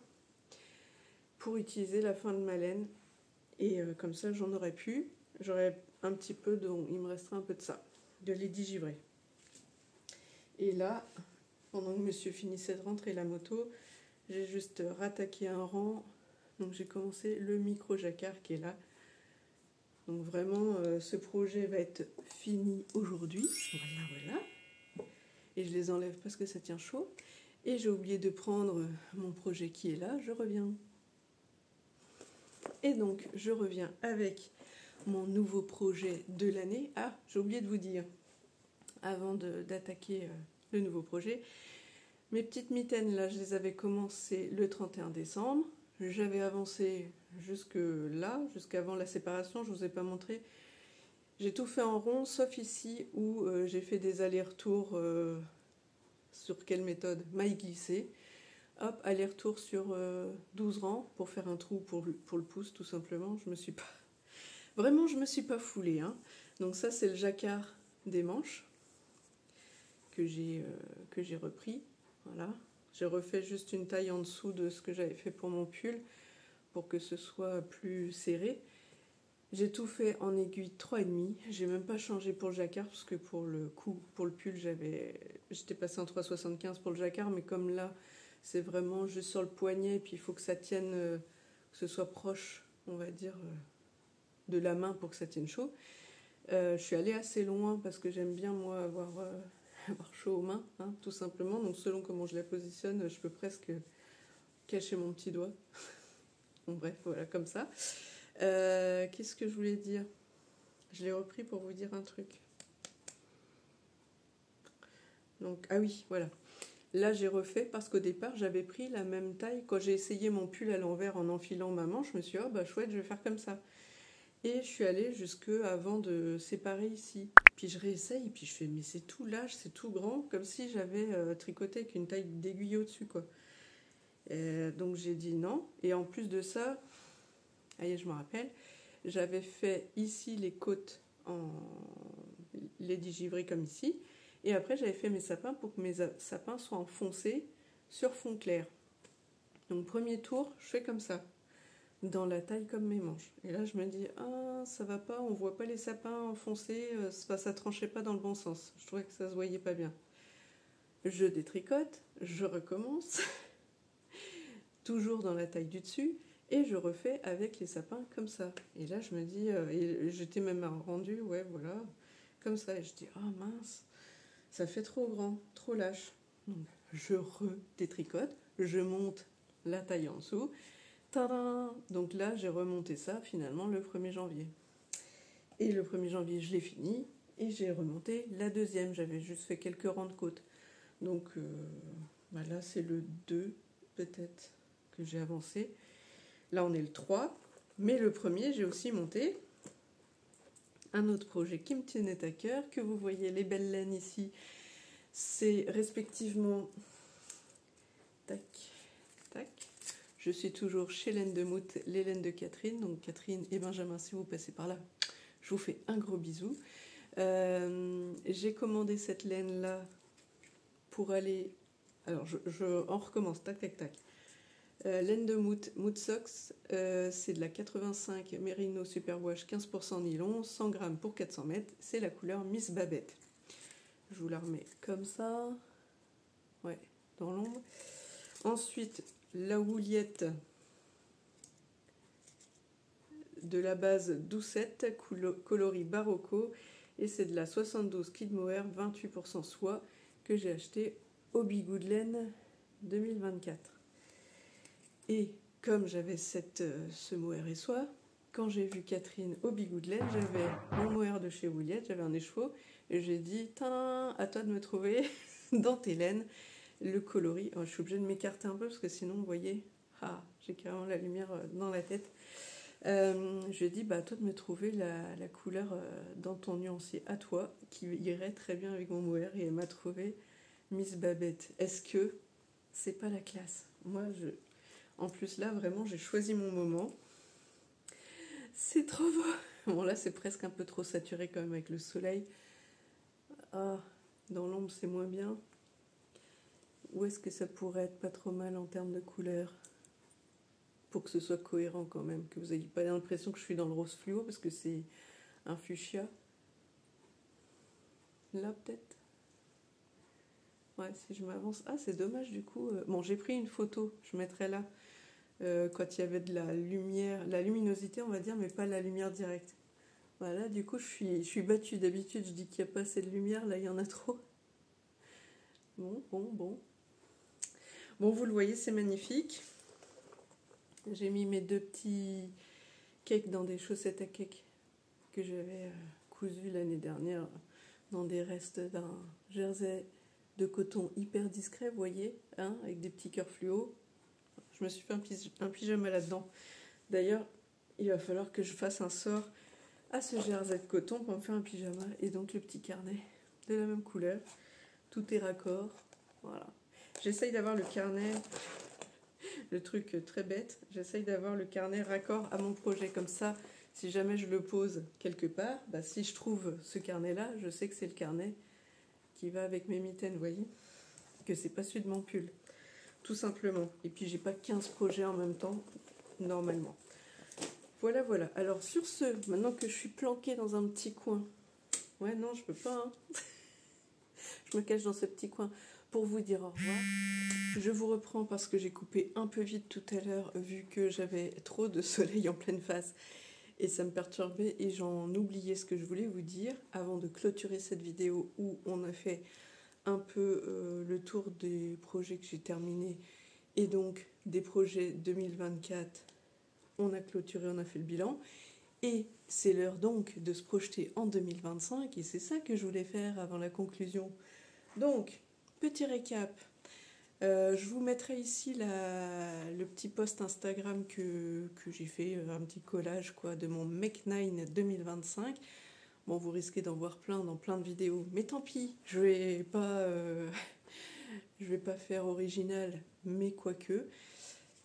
pour utiliser la fin de ma laine, et comme ça j'en aurais pu, j'aurais un petit peu, donc il me restera un peu de ça, de Lady Givré. Et là, pendant que monsieur finissait de rentrer la moto, j'ai juste rattaqué un rang, donc j'ai commencé le micro jacquard qui est là. Donc vraiment ce projet va être fini aujourd'hui, voilà. Et je les enlève parce que ça tient chaud. Et j'ai oublié de prendre mon projet qui est là, je reviens. Et donc je reviens avec mon nouveau projet de l'année. Ah, j'ai oublié de vous dire, avant d'attaquer le nouveau projet, mes petites mitaines là, je les avais commencées le 31 décembre. J'avais avancé jusque là, jusqu'avant la séparation, je ne vous ai pas montré. J'ai tout fait en rond, sauf ici où j'ai fait des allers-retours. Sur quelle méthode? Maille glissée. Hop, aller-retour sur 12 rangs pour faire un trou pour le pouce, tout simplement. Je me suis pas foulée. Hein. Donc ça, c'est le jacquard des manches que j'ai repris. Voilà. J'ai refait juste une taille en dessous de ce que j'avais fait pour mon pull pour que ce soit plus serré. J'ai tout fait en aiguille 3,5. J'ai même pas changé pour le jacquard parce que pour le pull, j'étais passée en 3,75 pour le jacquard, mais comme là, c'est vraiment juste sur le poignet, et puis il faut que ça tienne, que ce soit proche, on va dire, de la main pour que ça tienne chaud. Je suis allée assez loin parce que j'aime bien, moi, avoir chaud aux mains, hein, tout simplement. Donc selon comment je la positionne, je peux presque cacher mon petit doigt. Bon, bref, voilà, comme ça. Qu'est-ce que je voulais dire? Je l'ai repris pour vous dire un truc. Donc, ah oui, voilà. Là, j'ai refait parce qu'au départ, j'avais pris la même taille. Quand j'ai essayé mon pull à l'envers en enfilant ma manche, je me suis dit, oh bah chouette, je vais faire comme ça. Et je suis allée jusque avant de séparer ici. Puis je réessaye, puis je fais, mais c'est tout large, c'est tout grand, comme si j'avais tricoté avec une taille d'aiguille au-dessus, quoi. Donc j'ai dit non. Et en plus de ça, allez, je me rappelle, j'avais fait ici les côtes en Lady Givré comme ici. Et après, j'avais fait mes sapins pour que mes sapins soient en foncé sur fond clair. Donc premier tour, je fais comme ça, dans la taille comme mes manches. Et là, je me dis, ah, ça va pas, on voit pas les sapins en foncé, ça tranchait pas dans le bon sens. Je trouvais que ça se voyait pas bien. Je détricote, je recommence, toujours dans la taille du dessus, et je refais avec les sapins comme ça. Et là, je me dis, et j'étais même rendu, ouais, voilà, comme ça. Et je dis, ah mince, ça fait trop grand, trop lâche. Donc, je redétricote, je monte la taille en dessous. Tadam! Donc là, j'ai remonté ça finalement le 1er janvier. Et le 1er janvier, je l'ai fini et j'ai remonté la deuxième. J'avais juste fait quelques rangs de côte. Donc là, c'est le 2 peut-être que j'ai avancé. Là, on est le 3. Mais le 1er, j'ai aussi monté un autre projet qui me tenait à cœur, que vous voyez les belles laines ici. C'est respectivement... Tac, tac. Je suis toujours chez Laine de Mout, les laines de Catherine. Donc Catherine et Benjamin, si vous passez par là, je vous fais un gros bisou. J'ai commandé cette laine-là pour aller... Alors, on recommence, tac, tac, tac. Laine de Mout, Mout Socks, c'est de la 85 Merino Superwash 15% nylon, 100 grammes pour 400 mètres. C'est la couleur Miss Babette. Je vous la remets comme ça. Ouais, dans l'ombre. Ensuite, la houliette de la base Doucette, coloris Barocco. Et c'est de la 72 Kid Mohair 28% soie que j'ai acheté au Bigou de Laine 2024. Et comme j'avais ce mohair et soie, quand j'ai vu Catherine au Bigou de Laine, j'avais mon mohair de chez Houliette, j'avais un écheveau, et j'ai dit, à toi de me trouver dans tes laines le coloris. Oh, je suis obligée de m'écarter un peu parce que sinon, vous voyez, j'ai carrément la lumière dans la tête. Je lui ai dit, à toi de me trouver la couleur dans ton nuancier à toi, qui irait très bien avec mon mohair, et elle m'a trouvé Miss Babette. Est-ce que c'est pas la classe? Moi, en plus, là, vraiment, j'ai choisi mon moment. C'est trop beau. Bon, là, c'est presque un peu trop saturé quand même avec le soleil. Dans l'ombre, c'est moins bien. Où est-ce que ça pourrait être pas trop mal en termes de couleur? Pour que ce soit cohérent quand même, que vous n'ayez pas l'impression que je suis dans le rose fluo, parce que c'est un fuchsia. Là, peut-être. Ouais, si je m'avance... c'est dommage, du coup. Bon, j'ai pris une photo, je mettrai là. Quand il y avait de la lumière, la luminosité on va dire, mais pas la lumière directe. Voilà, du coup je suis battue. D'habitude je dis qu'il n'y a pas assez de lumière, là il y en a trop. Bon. Bon, vous le voyez, c'est magnifique. J'ai mis mes 2 petits cakes dans des chaussettes à cake que j'avais cousues l'année dernière dans des restes d'un jersey de coton hyper discret, vous voyez, avec des petits cœurs fluo. Je me suis fait un pyjama là-dedans. D'ailleurs, il va falloir que je fasse un sort à ce jersey de coton pour me faire un pyjama. Et donc le petit carnet de la même couleur. Tout est raccord. Voilà. J'essaye d'avoir le carnet, le truc très bête, j'essaye d'avoir le carnet raccord à mon projet. Comme ça, si jamais je le pose quelque part, si je trouve ce carnet-là, je sais que c'est le carnet qui va avec mes mitaines, vous voyez, que c'est pas celui de mon pull. Tout simplement. Et puis j'ai pas 15 projets en même temps, normalement. Voilà. Alors sur ce, maintenant que je suis planquée dans un petit coin, ouais non, je peux pas, je me cache dans ce petit coin pour vous dire au revoir. Je vous reprends parce que j'ai coupé un peu vite tout à l'heure, vu que j'avais trop de soleil en pleine face et ça me perturbait et j'en oubliais ce que je voulais vous dire avant de clôturer cette vidéo où on a fait un peu le tour des projets que j'ai terminés et donc des projets 2024. On a clôturé, on a fait le bilan et c'est l'heure donc de se projeter en 2025 et c'est ça que je voulais faire avant la conclusion. Donc, petit récap. Je vous mettrai ici le petit post Instagram que j'ai fait, un petit collage de mon Make 9 2025. Bon, vous risquez d'en voir plein dans plein de vidéos, mais tant pis, je vais pas faire original, mais quoique.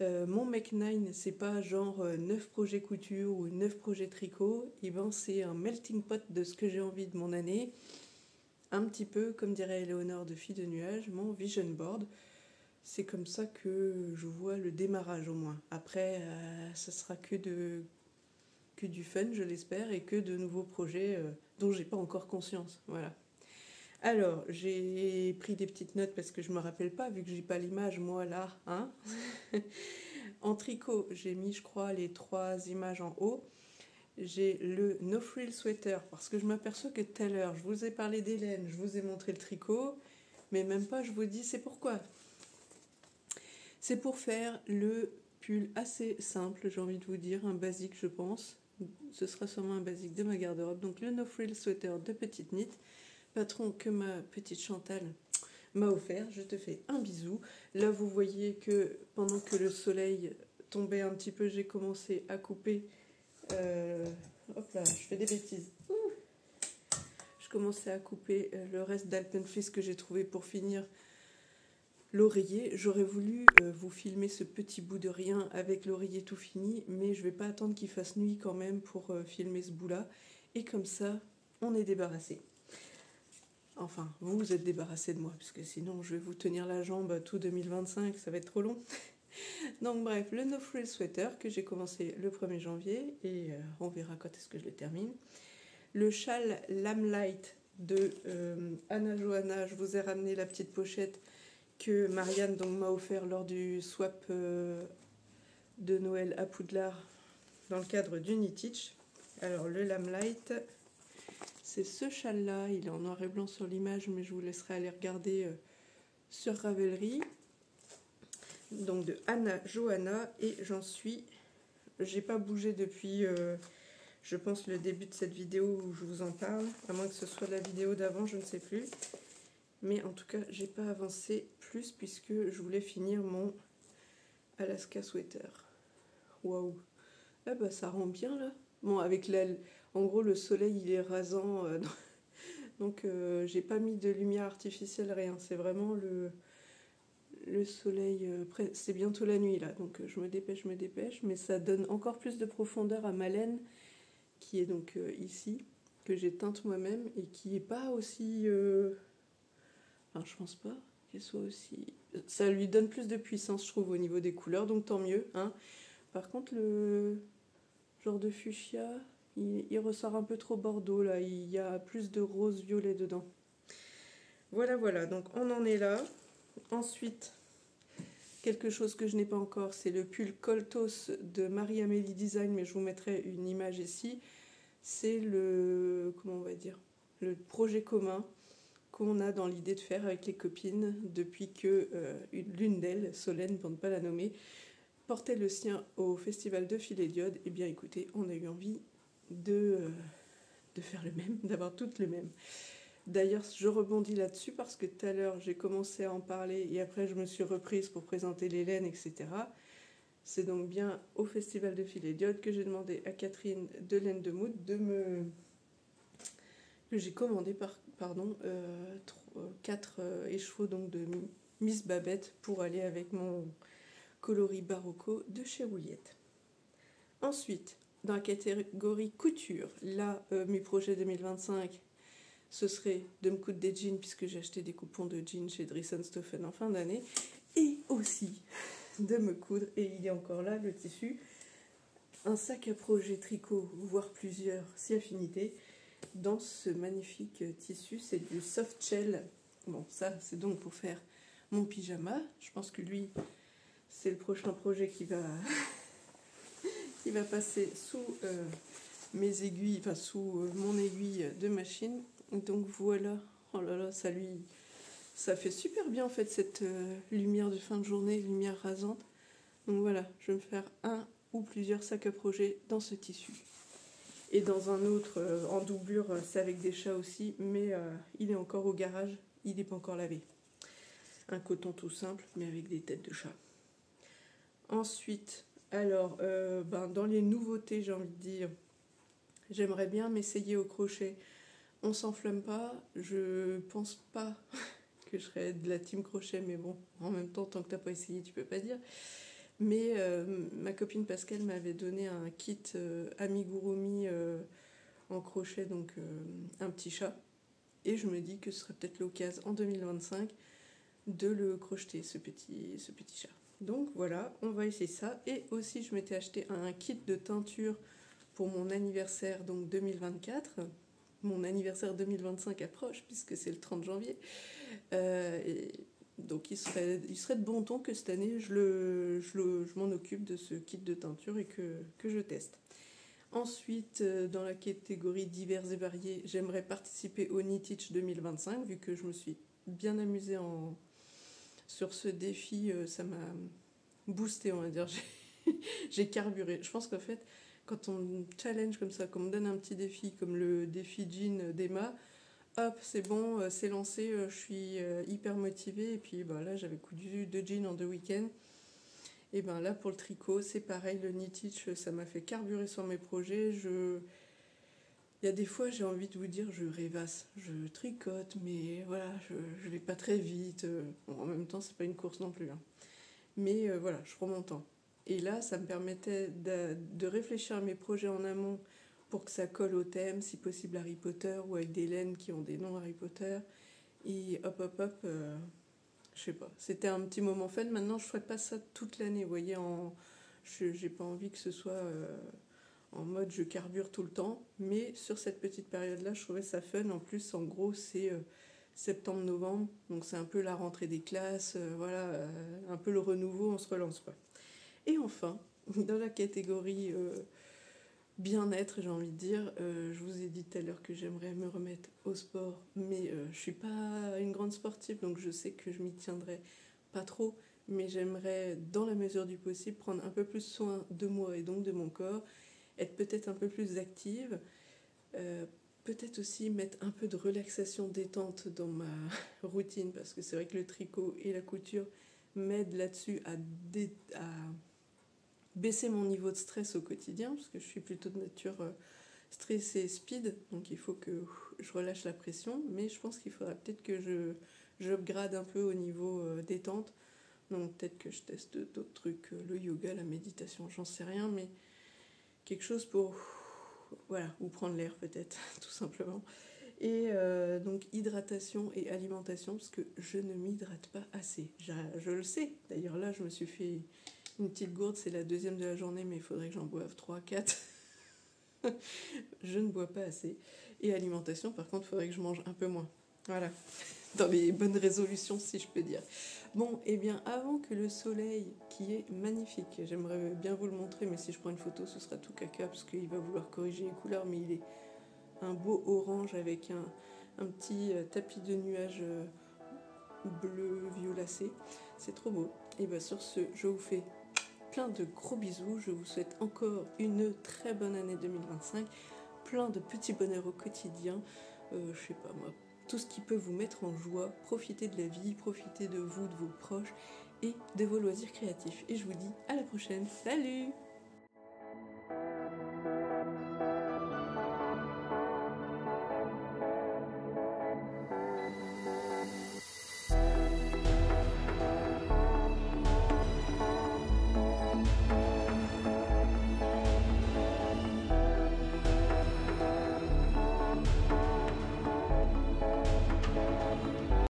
Mon Make 9, c'est pas genre 9 projets couture ou 9 projets tricot, et c'est un melting pot de ce que j'ai envie de mon année. Un petit peu, comme dirait Éléonore de Fille de Nuage, mon vision board. C'est comme ça que je vois le démarrage au moins. Après, ça sera que du fun, je l'espère, et que de nouveaux projets dont j'ai pas encore conscience. Voilà. Alors, j'ai pris des petites notes parce que je me rappelle pas, vu que j'ai pas l'image, moi, là. En tricot, j'ai mis, je crois, les 3 images en haut. j'ai le No Frill Sweater, parce que je m'aperçois que tout à l'heure, je vous ai parlé des laines, je vous ai montré le tricot, mais même pas, je vous dis c'est pourquoi. C'est pour faire le pull assez simple, j'ai envie de vous dire, un basique je pense. Ce sera sûrement un basique de ma garde-robe. Donc le No Frill Sweater de Petite Knit, patron que ma petite Chantal m'a offert. Je te fais un bisou. Là vous voyez que pendant que le soleil tombait un petit peu, j'ai commencé à couper. Hop là, je fais des bêtises. Je commençais à couper le reste d'Alpenfleece que j'ai trouvé pour finir l'oreiller. J'aurais voulu vous filmer ce petit bout de rien avec l'oreiller tout fini, mais je vais pas attendre qu'il fasse nuit quand même pour filmer ce bout-là. Et comme ça, on est débarrassé. Enfin, vous êtes débarrassé de moi, parce que sinon je vais vous tenir la jambe tout 2025, ça va être trop long. Donc bref, le No Frill Sweater que j'ai commencé le 1er janvier, et on verra quand est-ce que je le termine. Le châle Lamlight de Anna Johanna, je vous ai ramené la petite pochette que Marianne m'a offert lors du swap de Noël à Poudlard dans le cadre du Knitich. Alors le Lamlight, c'est ce châle-là, il est en noir et blanc sur l'image, mais je vous laisserai aller regarder sur Ravelry. Donc de Anna Johanna, et j'ai pas bougé depuis, je pense, le début de cette vidéo où je vous en parle, à moins que ce soit la vidéo d'avant, je ne sais plus. Mais en tout cas, j'ai pas avancé plus puisque je voulais finir mon Alaska Sweater. Waouh! Ah bah ça rend bien là. Bon, avec en gros le soleil il est rasant, donc j'ai pas mis de lumière artificielle, rien. C'est vraiment le soleil. C'est bientôt la nuit là, donc je me dépêche, mais ça donne encore plus de profondeur à ma laine qui est donc ici, que j'ai teinte moi-même et qui est pas aussi. Enfin, je pense pas qu'elle soit aussi. Ça lui donne plus de puissance, je trouve, au niveau des couleurs, donc tant mieux. Hein. Par contre, le genre de fuchsia, il ressort un peu trop bordeaux, là. Il y a plus de rose-violet dedans. Voilà, voilà. Donc, on en est là. Ensuite, quelque chose que je n'ai pas encore, c'est le pull Coltos de Marie-Amélie Design, mais je vous mettrai une image ici. C'est comment on va dire, le projet commun qu'on a dans l'idée de faire avec les copines depuis que l'une d'elles, Solène pour ne pas la nommer, portait le sien au festival de Fil et Diode. Et bien écoutez, on a eu envie de faire le même, d'avoir toutes le même. D'ailleurs, je rebondis là-dessus parce que tout à l'heure, j'ai commencé à en parler et après, je me suis reprise pour présenter les laines, etc. C'est donc bien au festival de Fil et Diode que j'ai demandé à Catherine de Laine de Mood que j'ai commandé 4 écheveaux donc de Miss Babette pour aller avec mon coloris barocco de chez Wouliette. Ensuite, dans la catégorie couture, là, mes projets 2025, ce serait de me coudre des jeans puisque j'ai acheté des coupons de jeans chez Dries & Stoffen en fin d'année, et aussi de me coudre, et il est encore là le tissu, un sac à projet tricot, voire plusieurs, si affinité, dans ce magnifique tissu. C'est du soft shell. Bon, ça c'est donc pour faire mon pyjama. Je pense que lui, c'est le prochain projet qui va passer sous mes aiguilles, enfin sous mon aiguille de machine. Donc voilà, oh là là, ça fait super bien en fait cette lumière de fin de journée, lumière rasante. Donc voilà, je vais me faire un ou plusieurs sacs à projet dans ce tissu. Et dans un autre, en doublure, c'est avec des chats aussi, mais il est encore au garage, il n'est pas encore lavé. Un coton tout simple, mais avec des têtes de chat. Ensuite, alors, dans les nouveautés, j'ai envie de dire, j'aimerais bien m'essayer au crochet. On s'enflamme pas, je pense pas que je serais de la team crochet, mais bon, en même temps, tant que t'as pas essayé, tu peux pas dire. Mais ma copine Pascal m'avait donné un kit amigurumi en crochet, donc un petit chat. Et je me dis que ce serait peut-être l'occasion en 2025 de le crocheter, ce petit chat. Donc voilà, on va essayer ça. Et aussi, je m'étais acheté un kit de teinture pour mon anniversaire, donc 2024. Mon anniversaire 2025 approche, puisque c'est le 30 janvier. Donc il serait de bon ton que cette année je m'en occupe de ce kit de teinture et que je teste. Ensuite, dans la catégorie divers et variés, j'aimerais participer au Knitich 2025, vu que je me suis bien amusée sur ce défi. Ça m'a boosté, on va dire. J'ai carburé. Je pense qu'en fait, quand on me challenge comme ça, qu'on me donne un petit défi, comme le défi jean d'Emma, hop, c'est bon, c'est lancé, je suis hyper motivée. Et puis là, j'avais cousu 2 jeans en 2 week-ends. Et ben là, pour le tricot, c'est pareil, le Knitich, ça m'a fait carburer sur mes projets. Il y a des fois, j'ai envie de vous dire, je rêvasse, je tricote, mais voilà, je vais pas très vite. Bon, en même temps, c'est pas une course non plus, hein. Mais voilà, je prends mon temps. Et là, ça me permettait de réfléchir à mes projets en amont pour que ça colle au thème, si possible Harry Potter ou avec des laines qui ont des noms Harry Potter. Et hop, hop, hop, je sais pas. C'était un petit moment fun. Maintenant, je ferai pas ça toute l'année. Vous voyez, j'ai pas envie que ce soit en mode je carbure tout le temps. Mais sur cette petite période-là, je trouvais ça fun. En plus, en gros, c'est septembre-novembre. Donc, c'est un peu la rentrée des classes. Voilà, un peu le renouveau. On se relance, quoi. Et enfin, dans la catégorie bien-être, j'ai envie de dire, je vous ai dit tout à l'heure que j'aimerais me remettre au sport, mais je suis pas une grande sportive, donc je sais que je m'y tiendrai pas trop, mais j'aimerais, dans la mesure du possible, prendre un peu plus soin de moi et donc de mon corps, être peut-être un peu plus active, peut-être aussi mettre un peu de relaxation détente dans ma routine, parce que c'est vrai que le tricot et la couture m'aident là-dessus à baisser mon niveau de stress au quotidien, parce que je suis plutôt de nature stressée et speed, donc il faut que je relâche la pression, mais je pense qu'il faudra peut-être que j'upgrade un peu au niveau détente, donc peut-être que je teste d'autres trucs, le yoga, la méditation, j'en sais rien, mais quelque chose pour, voilà, ou prendre l'air peut-être, tout simplement. Et donc hydratation et alimentation, parce que je ne m'hydrate pas assez, je le sais, d'ailleurs là je me suis fait une petite gourde, c'est la deuxième de la journée, mais il faudrait que j'en boive 3, 4. Je ne bois pas assez. Et alimentation, par contre, il faudrait que je mange un peu moins. Voilà, dans les bonnes résolutions, si je peux dire. Bon, et bien, avant que le soleil, qui est magnifique, j'aimerais bien vous le montrer, mais si je prends une photo, ce sera tout caca, parce qu'il va vouloir corriger les couleurs, mais il est un beau orange avec un petit tapis de nuages bleu violacé. C'est trop beau. Et bien, sur ce, je vous fais plein de gros bisous, je vous souhaite encore une très bonne année 2025, plein de petits bonheurs au quotidien, je sais pas moi, tout ce qui peut vous mettre en joie, profitez de la vie, profitez de vous, de vos proches et de vos loisirs créatifs. Et je vous dis à la prochaine, salut!